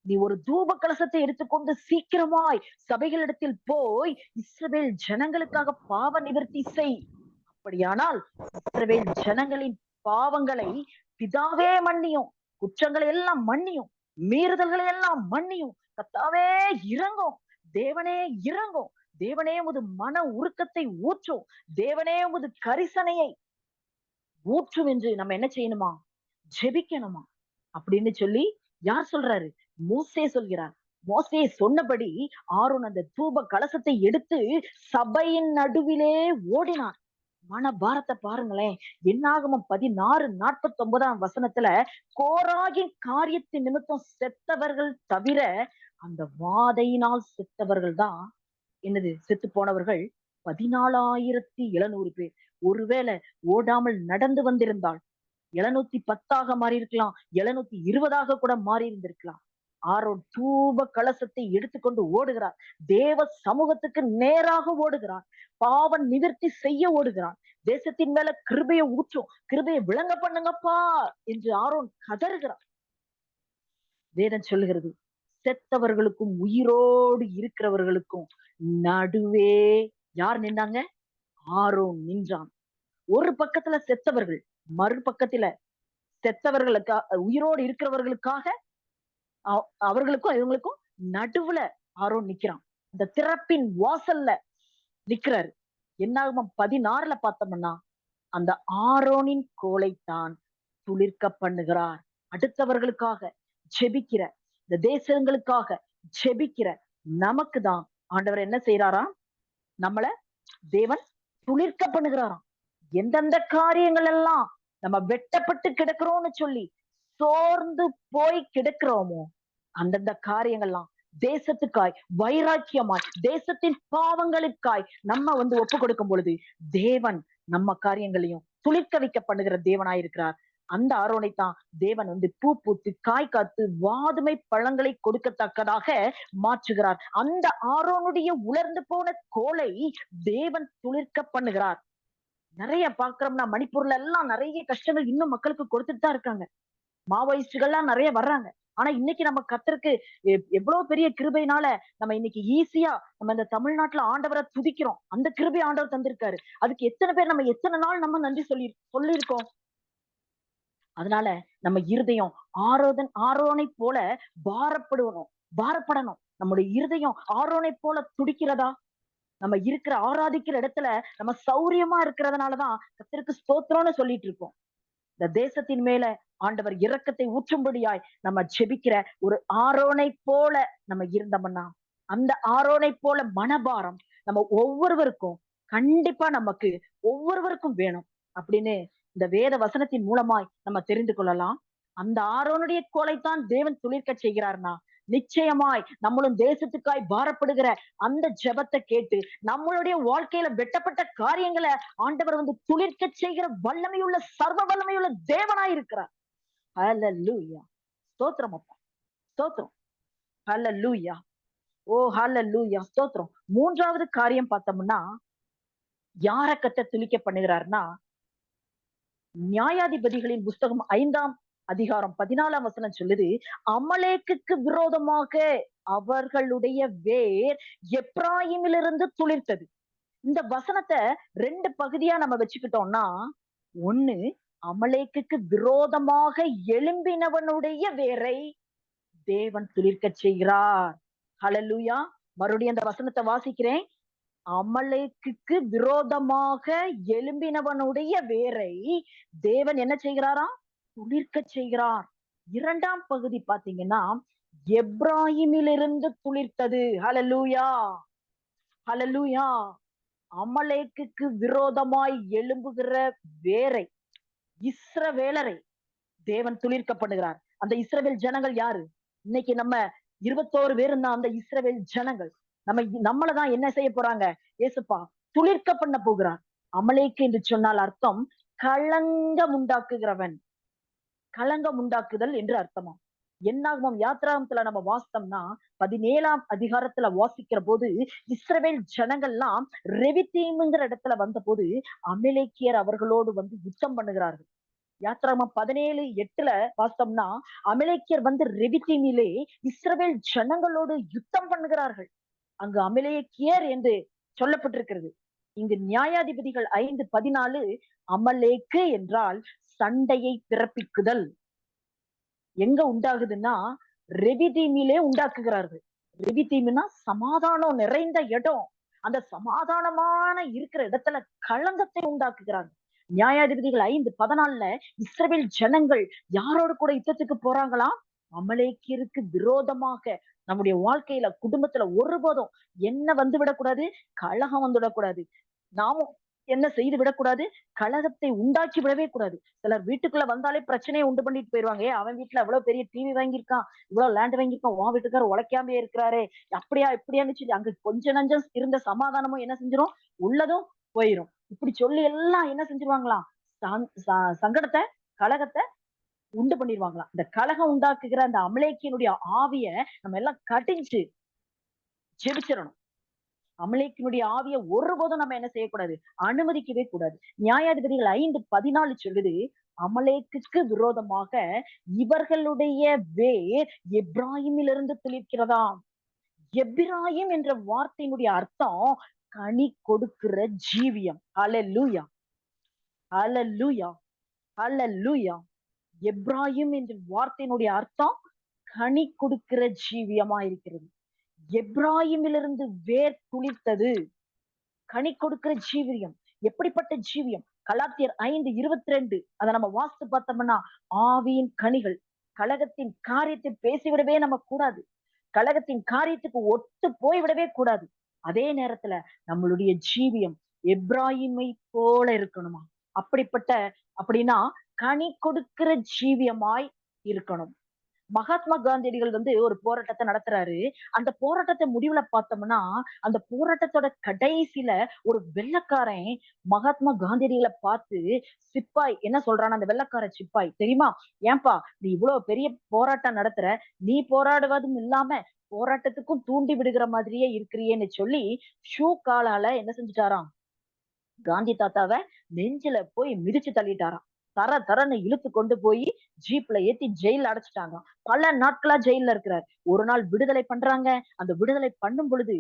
Speaker 1: நீ ஒரு தூப கலசத்தை எடுத்துக்கொண்டு சீக்கிரமாய் சபைகளிடத்தில் போய் இஸ்ரவேல் ஜனங்களுக்காக பாவ நிவர்த்தி செய். அப்படியானால் இஸ்ரவேல் ஜனங்களின் பாவங்களை பிதாவே மன்னியும், குற்றங்களை எல்லாம் மன்னியும், மீறுதல்களை எல்லாம் மன்னியும். கர்த்தாவே இறங்கும், தேவனே இறங்கும், தேவனே உமது மன உருக்கத்தை ஊற்றும், தேவனே உமது கரிசனையை ஊற்றும் என்று நம்ம என்ன செய்யணுமா? ஜெபிக்கணுமா? அப்படின்னு சொல்லி யார் சொல்றாரு? மோசே சொல்கிறார். மோசே சொன்னபடி ஆரோன் அந்த தூப கலசத்தை எடுத்து சபையின் நடுவிலே ஓடினான். மனபாரத்தை பாருங்களேன். என்னாகமம் 16:49 கோராகின் காரியத்தின் நிமித்தம் செத்தவர்கள் தவிர அந்த வாதையினால் செத்தவர்கள் தான் என்னது செத்து போனவர்கள் 14,700 பேர். ஒருவேளை ஓடாமல் நடந்து வந்திருந்தால் 710 மாறி இருக்கலாம், 720 கூட மாறி இருந்திருக்கலாம். ஆரோன் தூப கலசத்தை எடுத்துக்கொண்டு ஓடுகிறார். தேவ சமூகத்துக்கு நேராக ஓடுகிறான். பாவம் நிவர்த்தி செய்ய ஓடுகிறான். தேசத்தின் மேல கிருபையை ஊற்றும், கிருபையை விளங்க பண்ணுங்கப்பா என்று ஆரோன் கதறுகிறான். வேதம் சொல்லுகிறது, செத்தவர்களுக்கும் உயிரோடு இருக்கிறவர்களுக்கும் நடுவே யார் நின்றாங்க? ஆரோன் நின்றான். ஒரு பக்கத்துல செத்தவர்கள், மறுபக்கத்துல செத்தவர்களுக்கா உயிரோடு இருக்கிறவர்களுக்காக அவர்களுக்கும் இவங்களுக்கும் நடுவுல ஆரோன் நிக்கிறான். இந்த திறப்பின் வாசல்ல நிக்கிறாரு. என்னாகும் 16 பார்த்தோம்னா அந்த ஆரோனின் கோலைத்தான் துளிர்க்க பண்ணுகிறார். அடுத்தவர்களுக்காக ஜெபிக்கிற, இந்த தேசங்களுக்காக ஜெபிக்கிற நமக்கு தான் ஆண்டவர் என்ன செய்யறாராம்? நம்மள தேவன் துளிர்க்க பண்ணுகிறாராம். எந்தெந்த காரியங்கள் எல்லாம் நம்ம வெட்டப்பட்டு கிடக்கிறோம்னு சொல்லி சோர்ந்து போய் கிடக்கிறோமோ அந்தந்த காரியங்கள்லாம் தேசத்துக்காய் வைராக்கியமாய் தேசத்தின் பாவங்களுக்காய் நம்ம ஒப்பு கொடுக்கும் பொழுது தேவன் நம்ம காரியங்களையும் துளிர்க்க வைக்க பண்ணுகிற தேவனாயிருக்கிறார். அந்த ஆரோனைத்தான் தேவன் பூ பூத்து காய் காத்து வாதுமை பழங்களை கொடுக்கத்தக்கதாக மாற்றுகிறார். அந்த ஆரோனுடைய உலர்ந்து போன கோலை தேவன் துளிர்க்க பண்ணுகிறார். நிறைய பாக்குறோம்னா மணிப்பூர்ல எல்லாம் நிறைய கஷ்டங்கள் இன்னும் மக்களுக்கு கொடுத்துட்டு தான் இருக்காங்க. மாவோயிஸ்டுகள்லாம் நிறைய வர்றாங்க. ஆனா இன்னைக்கு நம்ம கர்த்தருக்கு எவ்வளவு பெரிய கிருபையினால நம்ம இன்னைக்கு ஈஸியா நம்ம இந்த தமிழ்நாட்டுல ஆண்டவரை துதிக்கிறோம். அந்த கிருபை ஆண்டவர் தந்திருக்காரு. அதுக்கு எத்தனை பேர் நம்ம எத்தனை நாள் நம்ம நன்றி சொல்லியிருக்கோம். அதனால நம்ம இருதயம் ஆரோனை போல பாரப்படணும். நம்முடைய இருதயம் ஆரோனை போல துடிக்கிறதா? நம்ம இருக்கிற ஆராதிக்கிற இடத்துல நம்ம சௌரியமா இருக்கிறதுனாலதான் கர்த்தருக்கு ஸ்தோத்திரம்னு சொல்லிட்டு இருக்கோம். இந்த தேசத்தின் மேல ஆண்டவர் இரக்கத்தை ஊற்றும்படியாய் நம்ம ஜெபிக்கிற ஒரு ஆரோனை போல நம்ம இருந்தோம்னா அந்த ஆரோனை போல மனபாரம் நம்ம ஒவ்வொருவருக்கும் கண்டிப்பா நமக்கு ஒவ்வொருவருக்கும் வேணும் அப்படின்னு இந்த வேத வசனத்தின் மூலமாய் நம்ம தெரிந்து கொள்ளலாம். அந்த ஆரோனுடைய கோலைத்தான் தேவன் துளிர்க்க செய்கிறார்னா நிச்சயமாய் நம்மளும் தேசத்துக்காய் பாரப்படுகிற அந்த ஜெபத்தை கேட்டு நம்மளுடைய வாழ்க்கையில வெட்டப்பட்ட காரியங்களை ஆண்டவர் துளிர்க்க செய்கிற வல்லமையுள்ள சர்வ வல்லமையுள்ள தேவனாய் இருக்கிறார். ஹல்லேலூயா. ஸ்தோத்திரம் அப்பா, ஸ்தோத்திரம். ஹல்லேலூயா. ஓ ஹல்லேலூயா, ஸ்தோத்திரம். 3வது காரியம் பார்த்தோம்னா யார கர்த்தர் துளிக்க பண்ணுகிறார்னா, நியாயாதிபதிகளின் புஸ்தகம் 5ஆம் அதிகாரம் 14ஆம் வசனம் சொல்லுது, அமலேக்குக்கு விரோதமாக அவர்களுடைய வேர் எப்ராயிமிலிருந்து துளிர்த்தது. இந்த வசனத்தை 2 பகுதியா நம்ம வச்சுக்கிட்டோம்னா, ஒண்ணு, அமலேக்குக்கு விரோதமாக எழும்பினவனுடைய வேரை தேவன் துளிர்க்கச் செய்கிறார். ஹalleluya. மறுபடியும் அந்த வசனத்தை வாசிக்கிறேன். அமலேக்குக்கு விரோதமாக எழும்பினவனுடைய வேரை தேவன் என்ன செய்கிறாராம்? துளிர்க்கச் செய்கிறார். 2ஆம் பகுதி பாத்தீங்கன்னா, எப்ராயிமிலிருந்து துளிர்த்தது. ஹalleluya, ஹalleluya. அமலேக்குக்கு விரோதமாய் எழும்புகிற வேரை, இஸ்ரவேலரை தேவன் துளிர்க்க பண்ணுகிறார். அந்த இஸ்ரவேல் ஜனங்கள் யாரு? இன்னைக்கு நம்ம 21 பேர் இருந்தா அந்த இஸ்ரவேல் ஜனங்கள் நம்மளதான் என்ன செய்ய போறாங்க? ஏசுப்பா துளிர்க்க பண்ண போகிறார். அமலேக்கு என்று சொன்னால் அர்த்தம் களங்கம் உண்டாக்குகிறவன், களங்கம் உண்டாக்குதல் என்று அர்த்தமா. என்னாகும் யாத்ராகமத்துல நம்ம வாசித்தோம்னா 17ஆம் அதிகாரத்துல வாசிக்கிற போது இஸ்ரவேல் ஜனங்கள்லாம் ரெவித்தீம்ங்கிற இடத்துல வந்த போது அமலேக்கியர் அவர்களோடு வந்து யுத்தம் பண்ணுகிறார்கள். யாத்ராகமம் 17:8 வாசித்தோம்னா அமலேக்கியர் வந்து ரெவித்தீமிலே இஸ்ரவேல் ஜனங்களோடு யுத்தம் பண்ணுகிறார்கள். அங்கு அமலேக்கியர் என்று சொல்லப்பட்டிருக்கிறது. இங்கு நியாயாதிபதிகள் 5:14 அமலேக்கு என்றால் சண்டையை பிறப்பிக்குதல். எங்க உண்டாகுதுன்னா ரெவிதீமிலே உண்டாக்குகிறார்கள். ரெவிதீம்னா சமாதானம் நிறைந்த இடம். அந்த சமாதானமான இருக்கிற இடத்துல களங்கத்தை உண்டாக்குகிறாங்க. நியாயாதிபதிகள் 5:14 இஸ்ரவேல் ஜனங்கள் யாரோடு கூட யுத்தத்துக்கு போறாங்களாம்? அமலேக்கியருக்கு விரோதமாக. நம்முடைய வாழ்க்கையில குடும்பத்துல ஒருபோதும் என்ன வந்து விடக்கூடாது? கலகம் வந்துவிடக்கூடாது. நாமும் என்ன செய்து விடக்கூடாது? கலகத்தை உண்டாக்கி விடவே கூடாது. சிலர் வீட்டுக்குள்ள வந்தாலே பிரச்சனையை உண்டு பண்ணிட்டு போயிருவாங்க. அவன் வீட்டுல அவ்வளவு பெரிய டிவி வாங்கியிருக்கான், இவ்வளவு லேண்ட் வாங்கியிருக்கான், உன் வீட்டுக்காரர் உழைக்காம இருக்கிறாரே, அப்படியா இப்படியான்னு சொல்லி அங்க கொஞ்ச நஞ்சம் இருந்த சமாதானமும் என்ன செஞ்சிரும்? உள்ளதும் போயிரும். இப்படி சொல்லி எல்லாம் என்ன செஞ்சிருவாங்களாம்? சங்கடத்தை, கலகத்தை உண்டு பண்ணிடுவாங்களாம். இந்த கலகம் உண்டாக்குகிற அந்த அமலேக்கியனுடைய ஆவிய நம்ம எல்லாம் கடிஞ்சு ஜெபிச்சிடணும். அமலேக்கினுடைய ஆவிய ஒருபோதும் நம்ம என்ன செய்யக்கூடாது? அனுமதிக்கவே கூடாது. நியாயாதிபதிகள் 5:14 சொல்லுது, அமலேக்குக்கு விரோதமாக இவர்களுடைய வேர் எப்ராயிமிலிருந்து துளிர்க்கிறதாம். எப்பிராயிம் என்ற வார்த்தையினுடைய அர்த்தம் கனி கொடுக்கிற ஜீவியம். ஹalleluya, ஹalleluya, ஹalleluya. எப்ராயிம் என்ற வார்த்தையினுடைய அர்த்தம் கனி கொடுக்கிற ஜீவியமா இருக்கிறது. எப்ராயிமிலிருந்து வேர் துளிர்த்தது. கனி கொடுக்கிற ஜீவியம். எப்படிப்பட்ட ஜீவியம்? கலாத்தியர் 5:22 அதை நம்ம வாசித்து பார்த்தோம்னா, ஆவியின் கனிகள். கலகத்தின் காரியத்தை பேசிவிடவே நம்ம கூடாது. கலகத்தின் காரியத்துக்கு ஒத்து போய்விடவே கூடாது. அதே நேரத்துல நம்மளுடைய ஜீவியம் எப்ராயிமை போல இருக்கணுமா? அப்படிப்பட்ட அப்படின்னா கனி கொடுக்கிற ஜீவியமாய் இருக்கணும். மகாத்மா காந்தியடிகள் வந்து ஒரு போராட்டத்தை நடத்துறாரு. அந்த போராட்டத்தை முடிவுல பார்த்தோம்னா, அந்த போராட்டத்தோட கடைசியில ஒரு வெள்ளைக்காரன் மகாத்மா காந்தியடிகளை பார்த்து, சிப்பாய் என்ன சொல்றான்? அந்த வெள்ளைக்கார சிப்பாய் தெரியுமா? ஏன்பா நீ இவ்வளவு பெரிய போராட்டம் நடத்துற, நீ போராடுவதும் இல்லாம போராட்டத்துக்கும் தூண்டி விடுகிற மாதிரியே இருக்கிறியேன்னு சொல்லி ஷூ காலால என்ன செஞ்சுட்டாராம்? காந்தி தாத்தாவை நெஞ்சில போய் மிதிச்சு தள்ளிட்டாராம். தர தரன்னு இழுத்து கொண்டு போய் ஜீப்ல ஏத்தி ஜெயில அடைச்சிட்டாங்க. பல நாட்களா ஜெயில இருக்கிறார். ஒரு நாள் விடுதலை பண்றாங்க. அந்த விடுதலை பண்ணும் பொழுது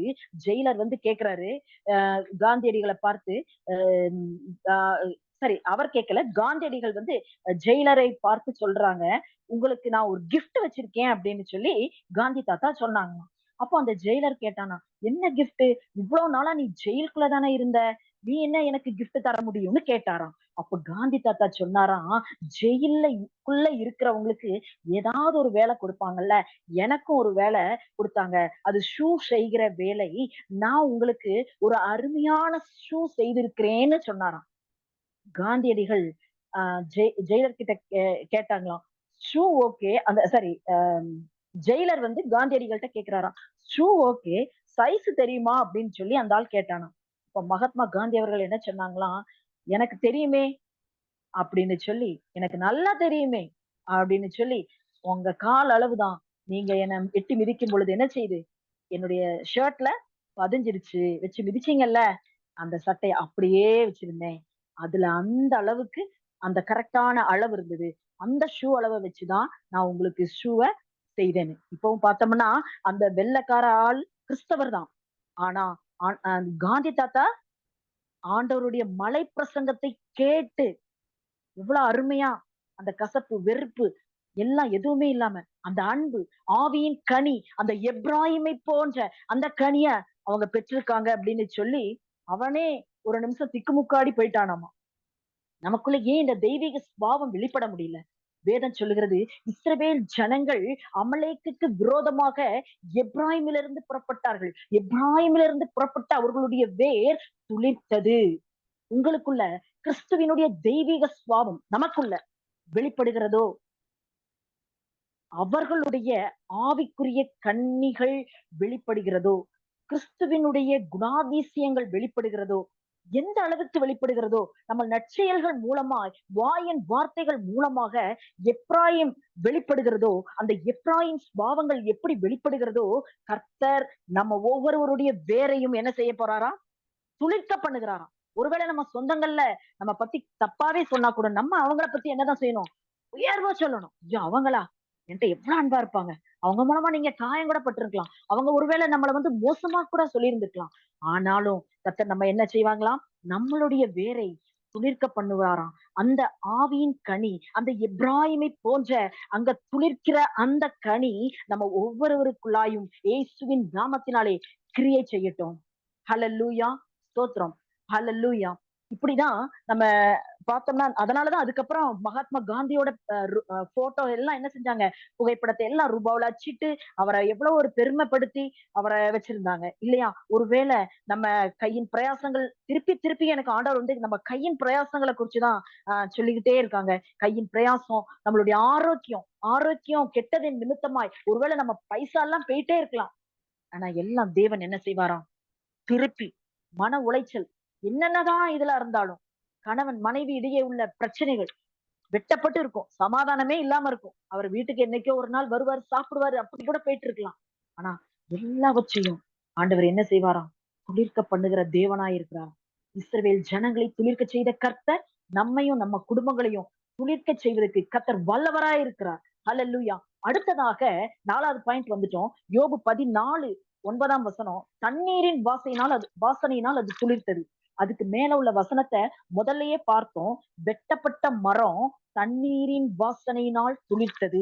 Speaker 1: ஜெயிலர் வந்து கேக்குறாரு, காந்தியடிகளை பார்த்து, சரி அவர் கேட்கல, காந்தியடிகள் வந்து ஜெயிலரை பார்த்து சொல்றாங்க, உங்களுக்கு நான் ஒரு கிஃப்ட் வச்சிருக்கேன் அப்படின்னு சொல்லி காந்தி தாத்தா சொன்னாங்க. அப்போ அந்த ஜெயிலர் கேட்டானா, என்ன கிஃப்ட்? இவ்வளவு நாளா நீ ஜெயிலுக்குள்ள தானே இருந்த, நீ என்ன எனக்கு கிஃப்ட் தர முடியும்னு கேட்டாராம். அப்ப காந்தி தாத்தா சொன்னாராம், ஜெயிலுக்குள்ள இருக்கிறவங்களுக்கு ஏதாவது ஒரு வேலை கொடுப்பாங்கல்ல, எனக்கும் ஒரு வேலை கொடுத்தாங்க. அது ஷூ செய்கிற வேலை. நான் உங்களுக்கு ஒரு அருமையான ஷூ செய்திருக்கிறேன்னு சொன்னாராம். காந்தியடிகள் ஜெயிலர் கிட்ட கேட்டாங்களாம், ஷூ ஓகே, அந்த சாரி, ஜெயிலர் வந்து காந்தியடிகள்கிட்ட கேக்குறாராம், ஷூ ஓகே, சைஸ் தெரியுமா அப்படின்னு சொல்லி அந்த ஆள் கேட்டானாம். இப்ப மகாத்மா காந்தி அவர்கள் என்ன சொன்னாங்களாம், எனக்கு தெரியுமே அப்படின்னு சொல்லி, எனக்கு நல்லா தெரியுமே அப்படின்னு சொல்லி, உங்க கால் அளவுதான், நீங்க என்ன எட்டி மிதிக்கும் பொழுது என்ன செய்யுது? என்னுடைய ஷர்ட்ல பதிஞ்சிருச்சு, வச்சு மிதிச்சீங்கல்ல, அந்த சட்டைய அப்படியே வச்சிருந்தேன். அதுல அந்த அளவுக்கு அந்த கரெக்டான அளவு இருந்தது. அந்த ஷூ அளவ வச்சுதான் நான் உங்களுக்கு ஷூவ செய்தேன்னு. இப்பவும் பார்த்தோம்னா, அந்த வெள்ளைக்கார ஆள் கிறிஸ்தவர் தான். ஆனா, காந்தி தாத்தா ஆண்டவருடைய மலை பிரசங்கத்தை கேட்டு எவ்வளவு அருமையா அந்த கசப்பு, வெறுப்பு எல்லாம் எதுவுமே இல்லாம அந்த அன்பு, ஆவியின் கனி, அந்த எப்ராயிமை போன்ற அந்த கனிய அவங்க பெற்றிருக்காங்க அப்படின்னு சொல்லி, அவனே ஒரு நிமிஷம் திக்குமுக்காடி போயிட்டானாமா. நமக்குள்ள ஏன் இந்த தெய்வீக சுபாவம் வெளிப்பட முடியல? வேதம் சொல்லுகிறது, இஸ்ரவேல் ஜனங்கள் அமலேக்குக்கு விரோதமாக எப்ராயிமிலிருந்து புறப்பட்டார்கள். எப்ராயிமிலிருந்து புறப்பட்ட அவர்களுடைய வேர் துளிர்த்தது. உங்களுக்குள்ள கிறிஸ்துவினுடைய தெய்வீக சுபாவம் நமக்குள்ள வெளிப்படுகிறதோ, அவர்களுடைய ஆவிக்குரிய கன்னிகள் வெளிப்படுகிறதோ, கிறிஸ்துவினுடைய குணாதிசயங்கள் வெளிப்படுகிறதோ, எந்த அளவுக்கு வெளிப்படுகிறதோ, நம்ம நற்செயல்கள் மூலமாய், வாயின் வார்த்தைகள் மூலமாக எப்ராயிம் வெளிப்படுகிறதோ, அந்த எப்ராயிம் சுபாவங்கள் எப்படி வெளிப்படுகிறதோ, கர்த்தர் நம்ம ஒவ்வொருவருடைய வேரையும் என்ன செய்ய போறாரா? துளிர்க்க பண்ணுகிறாராம். ஒருவேளை நம்ம சொந்தங்கள்ல நம்ம பத்தி தப்பாவே சொன்னா கூட நம்ம அவங்கள பத்தி என்னதான் செய்யணும்? உயர்வா சொல்லணும். ஐயோ! அவங்களா? என்ட்ட எவ்வளவு அன்பா இருப்பாங்க. அவங்க மூலமா நீங்க காயம் கூட பட்டிருக்கலாம். அவங்க ஒருவேளை நம்மள மோசமா கூட சொல்லியிருந்துக்கலாம். ஆனாலும் கர்த்தர் நம்ம என்ன செய்வாங்களாம்? நம்மளுடைய வேரை துளிர்க்க பண்ணுவாராம். அந்த ஆவியின் கனி, அந்த எப்ராயிமை போன்ற அங்க துளிர்க்கிற அந்த கனி நம்ம ஒவ்வொருவருக்குள்ளாயும் இயேசுவின் நாமத்தினாலே கிரியை செய்யட்டும். ஹல்லேலூயா! ஸ்தோத்திரம். ஹல்லேலூயா! இப்படிதான் நம்ம பார்த்தோம்னா, அதனாலதான் அதுக்கப்புறம் மகாத்மா காந்தியோட போட்டோ எல்லாம் என்ன செஞ்சாங்க? புகைப்படத்தை எல்லாம் ரூபாவுல அச்சிட்டு, அவரை எவ்வளவு ஒரு பெருமைப்படுத்தி அவரை வச்சிருந்தாங்க. இல்லையா? ஒருவேளை நம்ம கையின் பிரயாசங்கள் திருப்பி திருப்பி எனக்கு ஆண்டவர் நம்ம கையின் பிரயாசங்கள குறிச்சுதான் சொல்லிக்கிட்டே இருக்காங்க. கையின் பிரயாசம், நம்மளுடைய ஆரோக்கியம், ஆரோக்கியம் கெட்டதின் நிமித்தமாய் ஒருவேளை நம்ம பைசா எல்லாம் போயிட்டே இருக்கலாம். ஆனா எல்லாம் தேவன் என்ன செய்வாராம்? திருப்பி மன உளைச்சல் என்னென்னதான் இதுல இருந்தாலும் கணவன் மனைவி இடையே உள்ள பிரச்சனைகள் வெட்டப்பட்டு இருக்கும். சமாதானமே இல்லாம இருக்கும். அவர் வீட்டுக்கு என்னைக்கோ ஒரு நாள் வருவாரு, சாப்பிடுவாரு, அப்படி கூட போயிட்டு இருக்கலாம். ஆனா எல்லாவற்றையும் ஆண்டவர் என்ன செய்வாராம்? துளிர்க்க பண்ணுகிற தேவனாய் இருக்கிறார். இஸ்ரவேல் ஜனங்களை துளிர்க்க செய்த கர்த்தர் நம்மையும் நம்ம குடும்பங்களையும் துளிர்க்க செய்வதற்கு கர்த்தர் வல்லவராய் இருக்கிறார். ஹல்லேலூயா! அடுத்ததாக 4வது பாயிண்ட் வந்துட்டோம். யோபு 14:9 தண்ணீரின் வாசனையினால் அது துளிர்த்தது. அதுக்கு மேல உள்ள வசனத்தை முதல்லயே பார்த்தோம். வெட்டப்பட்ட மரம் தண்ணீரின் வாசனையினால் துளிர்த்தது.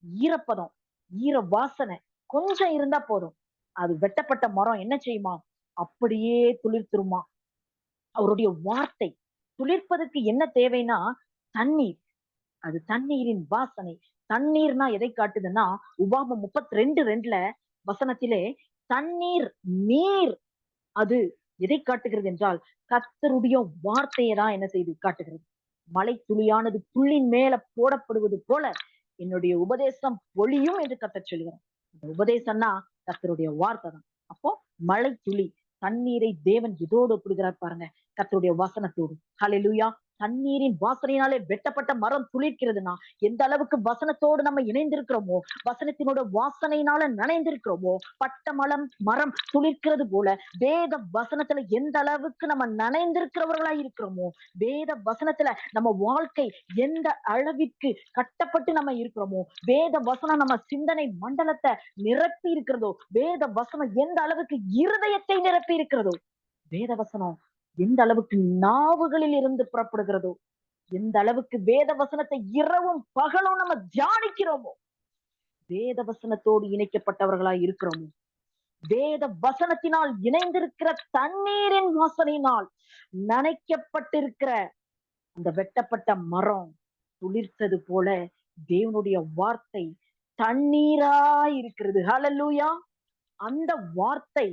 Speaker 1: ஈரப்பதம், ஈர வாசனை கொஞ்சம் இருந்தா போதும். அது வெட்டப்பட்ட மரம் என்ன செய்யுமா? அப்படியே துளிர்த்துருமா. அவருடைய வார்த்தை துளிர்ப்பதற்கு என்ன தேவைன்னா தண்ணீர். அது தண்ணீரின் வாசனை. தண்ணீர்னா எதை காட்டுதுன்னா, உபாகமம் 32:2 வசனத்திலே தண்ணீர், நீர் அது எதை காட்டுகிறது என்றால், கர்த்தருடைய வார்த்தையை தான் என்ன செய்து காட்டுகிறது. மழை துளியானது புல்லின் மேல போடப்படுவது போல என்னுடைய உபதேசம் பொழியும் என்று கர்த்தர் சொல்கிறார். அந்த உபதேசம்னா கர்த்தருடைய வார்த்தை தான். அப்போ மழை துளி, தண்ணீரை தேவன் எதோடு ஒப்பிடுகிறார் பாருங்க, கர்த்தருடைய வசனத்தோடு. ஹல்லேலூயா! தண்ணீரின் வாசனையினாலே வெட்டப்பட்ட மரம் துளிர்க்கிறதுனா எந்த அளவுக்கு வசனத்தோடு நம்ம இணைந்திருக்கிறோமோ, வசனத்தினோட வாசனையினால நனைந்திருக்கிறோமோ, பட்ட மரம் துளிர்க்கிறது போல வேத வசனத்துல எந்த அளவுக்கு நம்ம நனைந்திருக்கிறவர்களா இருக்கிறோமோ, வேத வசனத்துல நம்ம வாழ்க்கை எந்த அளவிற்கு கட்டப்பட்டு நம்ம இருக்கிறோமோ, வேத வசனம் நம்ம சிந்தனை மண்டலத்தை நிரப்பி இருக்கிறதோ, வேத வசனம் எந்த அளவுக்கு இருதயத்தை நிரப்பி இருக்கிறதோ, வேத வசனம் எந்த அளவுக்கு நாவுகளில் இருந்து புறப்படுகிறதோ, எந்த அளவுக்கு வேத வசனத்தை இரவும் பகலும் நம்ம தியானிக்கிறோமோ, வேத வசனத்தோடு இணைக்கப்பட்டவர்களாய் இருக்கிறோமோ, வேத வசனத்தினால் இணைந்திருக்கிற தண்ணீரின் வாசனையினால் நனைக்கப்பட்டிருக்கிற அந்த வெட்டப்பட்ட மரம் துளிர்த்தது போல தேவனுடைய வார்த்தை தண்ணீராய் இருக்கிறது. ஹல்லேலூயா! அந்த வார்த்தை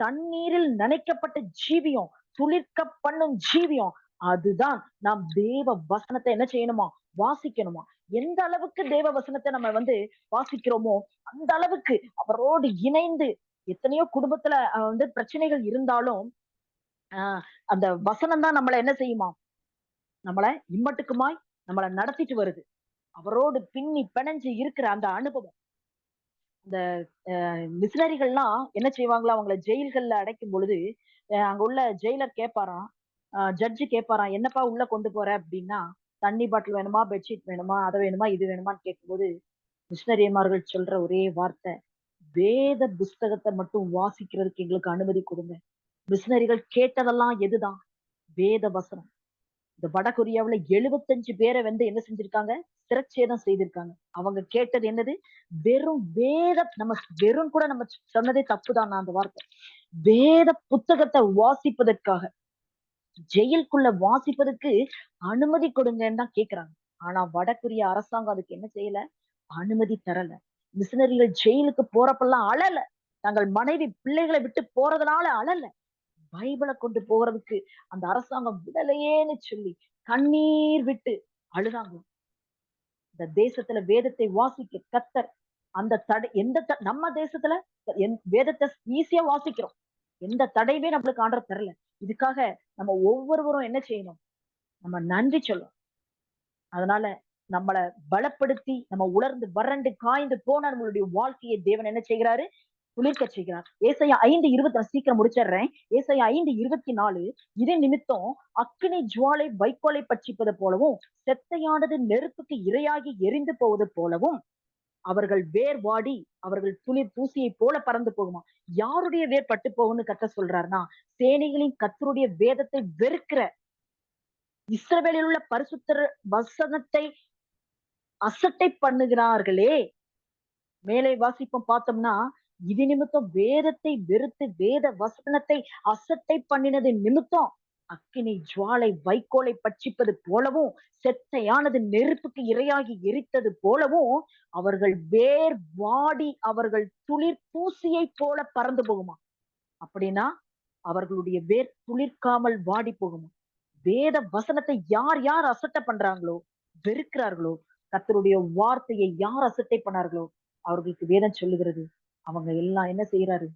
Speaker 1: தண்ணீரில் நனைக்கப்பட்ட ஜீவியம், துளிர்க்க பண்ணும் ஜீவியம். அதுதான் நாம் தேவ வசனத்தை என்ன செய்யணுமா? வாசிக்கணுமா? எந்த அளவுக்கு தேவ வசனத்தை நம்ம வாசிக்கிறோமோ, அந்த அளவுக்கு அவரோடு இணைந்து எத்தனையோ குடும்பத்துல பிரச்சனைகள் இருந்தாலும், அந்த வசனம் தான் நம்மள என்ன செய்யுமா? நம்மள இம்மட்டுக்குமாய் நம்மள நடத்திட்டு வருது. அவரோடு பின்னி பிணைஞ்சு இருக்கிற அந்த அனுபவம். இந்த மிஷினரிகள்லாம் என்ன செய்வாங்களா, அவங்கள ஜெயில்கள்ல அடைக்கும் பொழுது அங்க உள்ள ஜெயிலர் கேட்பாராம், ஜட்ஜு கேட்பாராம், என்னப்பா உள்ள கொண்டு போற அப்படின்னா, தண்ணி பாட்டில் வேணுமா, பெட்ஷீட் வேணுமா, அதை வேணுமா, இது வேணுமான்னு கேட்கும்போது மிஷினரிமார்கள் சொல்ற ஒரே வார்த்தை, வேத புஸ்தகத்தை மட்டும் வாசிக்கிறதுக்கு எங்களுக்கு அனுமதி கொடுங்க. மிஷினரிகள் கேட்டதெல்லாம் எதுதான்? வேத வசனம். இந்த வடகொரியாவுல 75 பேரை வந்து என்ன செஞ்சிருக்காங்க? சிரச்சேதம் செய்திருக்காங்க. அவங்க கேட்டது என்னது? வெறும் நம்ம வெறும் கூட நம்ம சொன்னதே தப்புதான் நான் அந்த வார்த்தை. வேத புத்தகத்தை வாசிப்பதற்காக ஜெயிலுக்குள்ள வாசிப்பதற்கு அனுமதி கொடுங்கன்னு தான் கேக்குறாங்க. ஆனா வடகொரிய அரசாங்கம் அதுக்கு என்ன செய்யல? அனுமதி தரல. மிஷினரிகள் ஜெயிலுக்கு போறப்பெல்லாம் அழல. தங்கள் மனைவி பிள்ளைகளை விட்டு போறதுனால அழல. பைபிளை கொண்டு போறதுக்கு அந்த அரசாங்கம் விடலையேன்னு சொல்லி கண்ணீர் விட்டு அழுதாங்க. இந்த தேசத்துல வேதத்தை வாசிக்க கத்தர் அந்த தடை நம்ம தேசத்துல வேதத்தை ஈஸியா வாசிக்கிறோம். எந்த தடையுமே நம்மளுக்கு ஆண்டவர் தரல. இதுக்காக நம்ம ஒவ்வொருவரும் என்ன செய்யணும்? நம்ம நன்றி சொல்லணும். அதனால நம்மள பலப்படுத்தி நம்ம உலர்ந்து வறண்டு காய்ந்து போன நம்மளுடைய வாழ்க்கையை தேவன் என்ன செய்கிறாரு? துளிர்க்க செய்கிறார். ஏசாயா 5:20 நான் சீக்கிரம் முடிச்சிடுறேன். ஏசாயா 5:24 இதே நிமித்தம் அக்கினி ஜுவாலை வைக்கோலை பட்சிப்பது போலவும் செத்தையானது நெருப்புக்கு இரையாகி எரிந்து போவது போலவும் அவர்கள் வேர் வாடி அவர்கள் துளிர் தூசியை போல பறந்து போகுமா. யாருடைய வேர் பட்டு போகும்னு கர்த்தர் சொல்றாருன்னா, சேனைகளின் கர்த்தருடைய வேதத்தை வெறுக்கிற இஸ்ரவேலில் உள்ள பரிசுத்தர் வசனத்தை அசட்டை பண்ணுகிறார்களே. மேலே வாசிப்போம் பார்த்தோம்னா, இது நிமித்தம் வேதத்தை வெறுத்து வேத வசனத்தை அசட்டை பண்ணினது நிமித்தம் அக்கினி ஜுவாலை வைக்கோலை பட்சிப்பது போலவும் செத்தையானது நெருப்புக்கு இரையாகி எரித்தது போலவும் அவர்கள் வேர் வாடி அவர்கள் துளிர் பூசியை போல பறந்து போகுமா. அப்படின்னா அவர்களுடைய வேர் துளிர்க்காமல் வாடி போகுமா. வேத வசனத்தை யார் யார் அசட்டை பண்றாங்களோ, வெறுக்கிறார்களோ, கர்த்தருடைய வார்த்தையை யார் அசட்டை பண்ணார்களோ அவர்களுக்கு வேதம் சொல்லுகிறது, அவங்க எல்லாம் என்ன செய்யறாரு?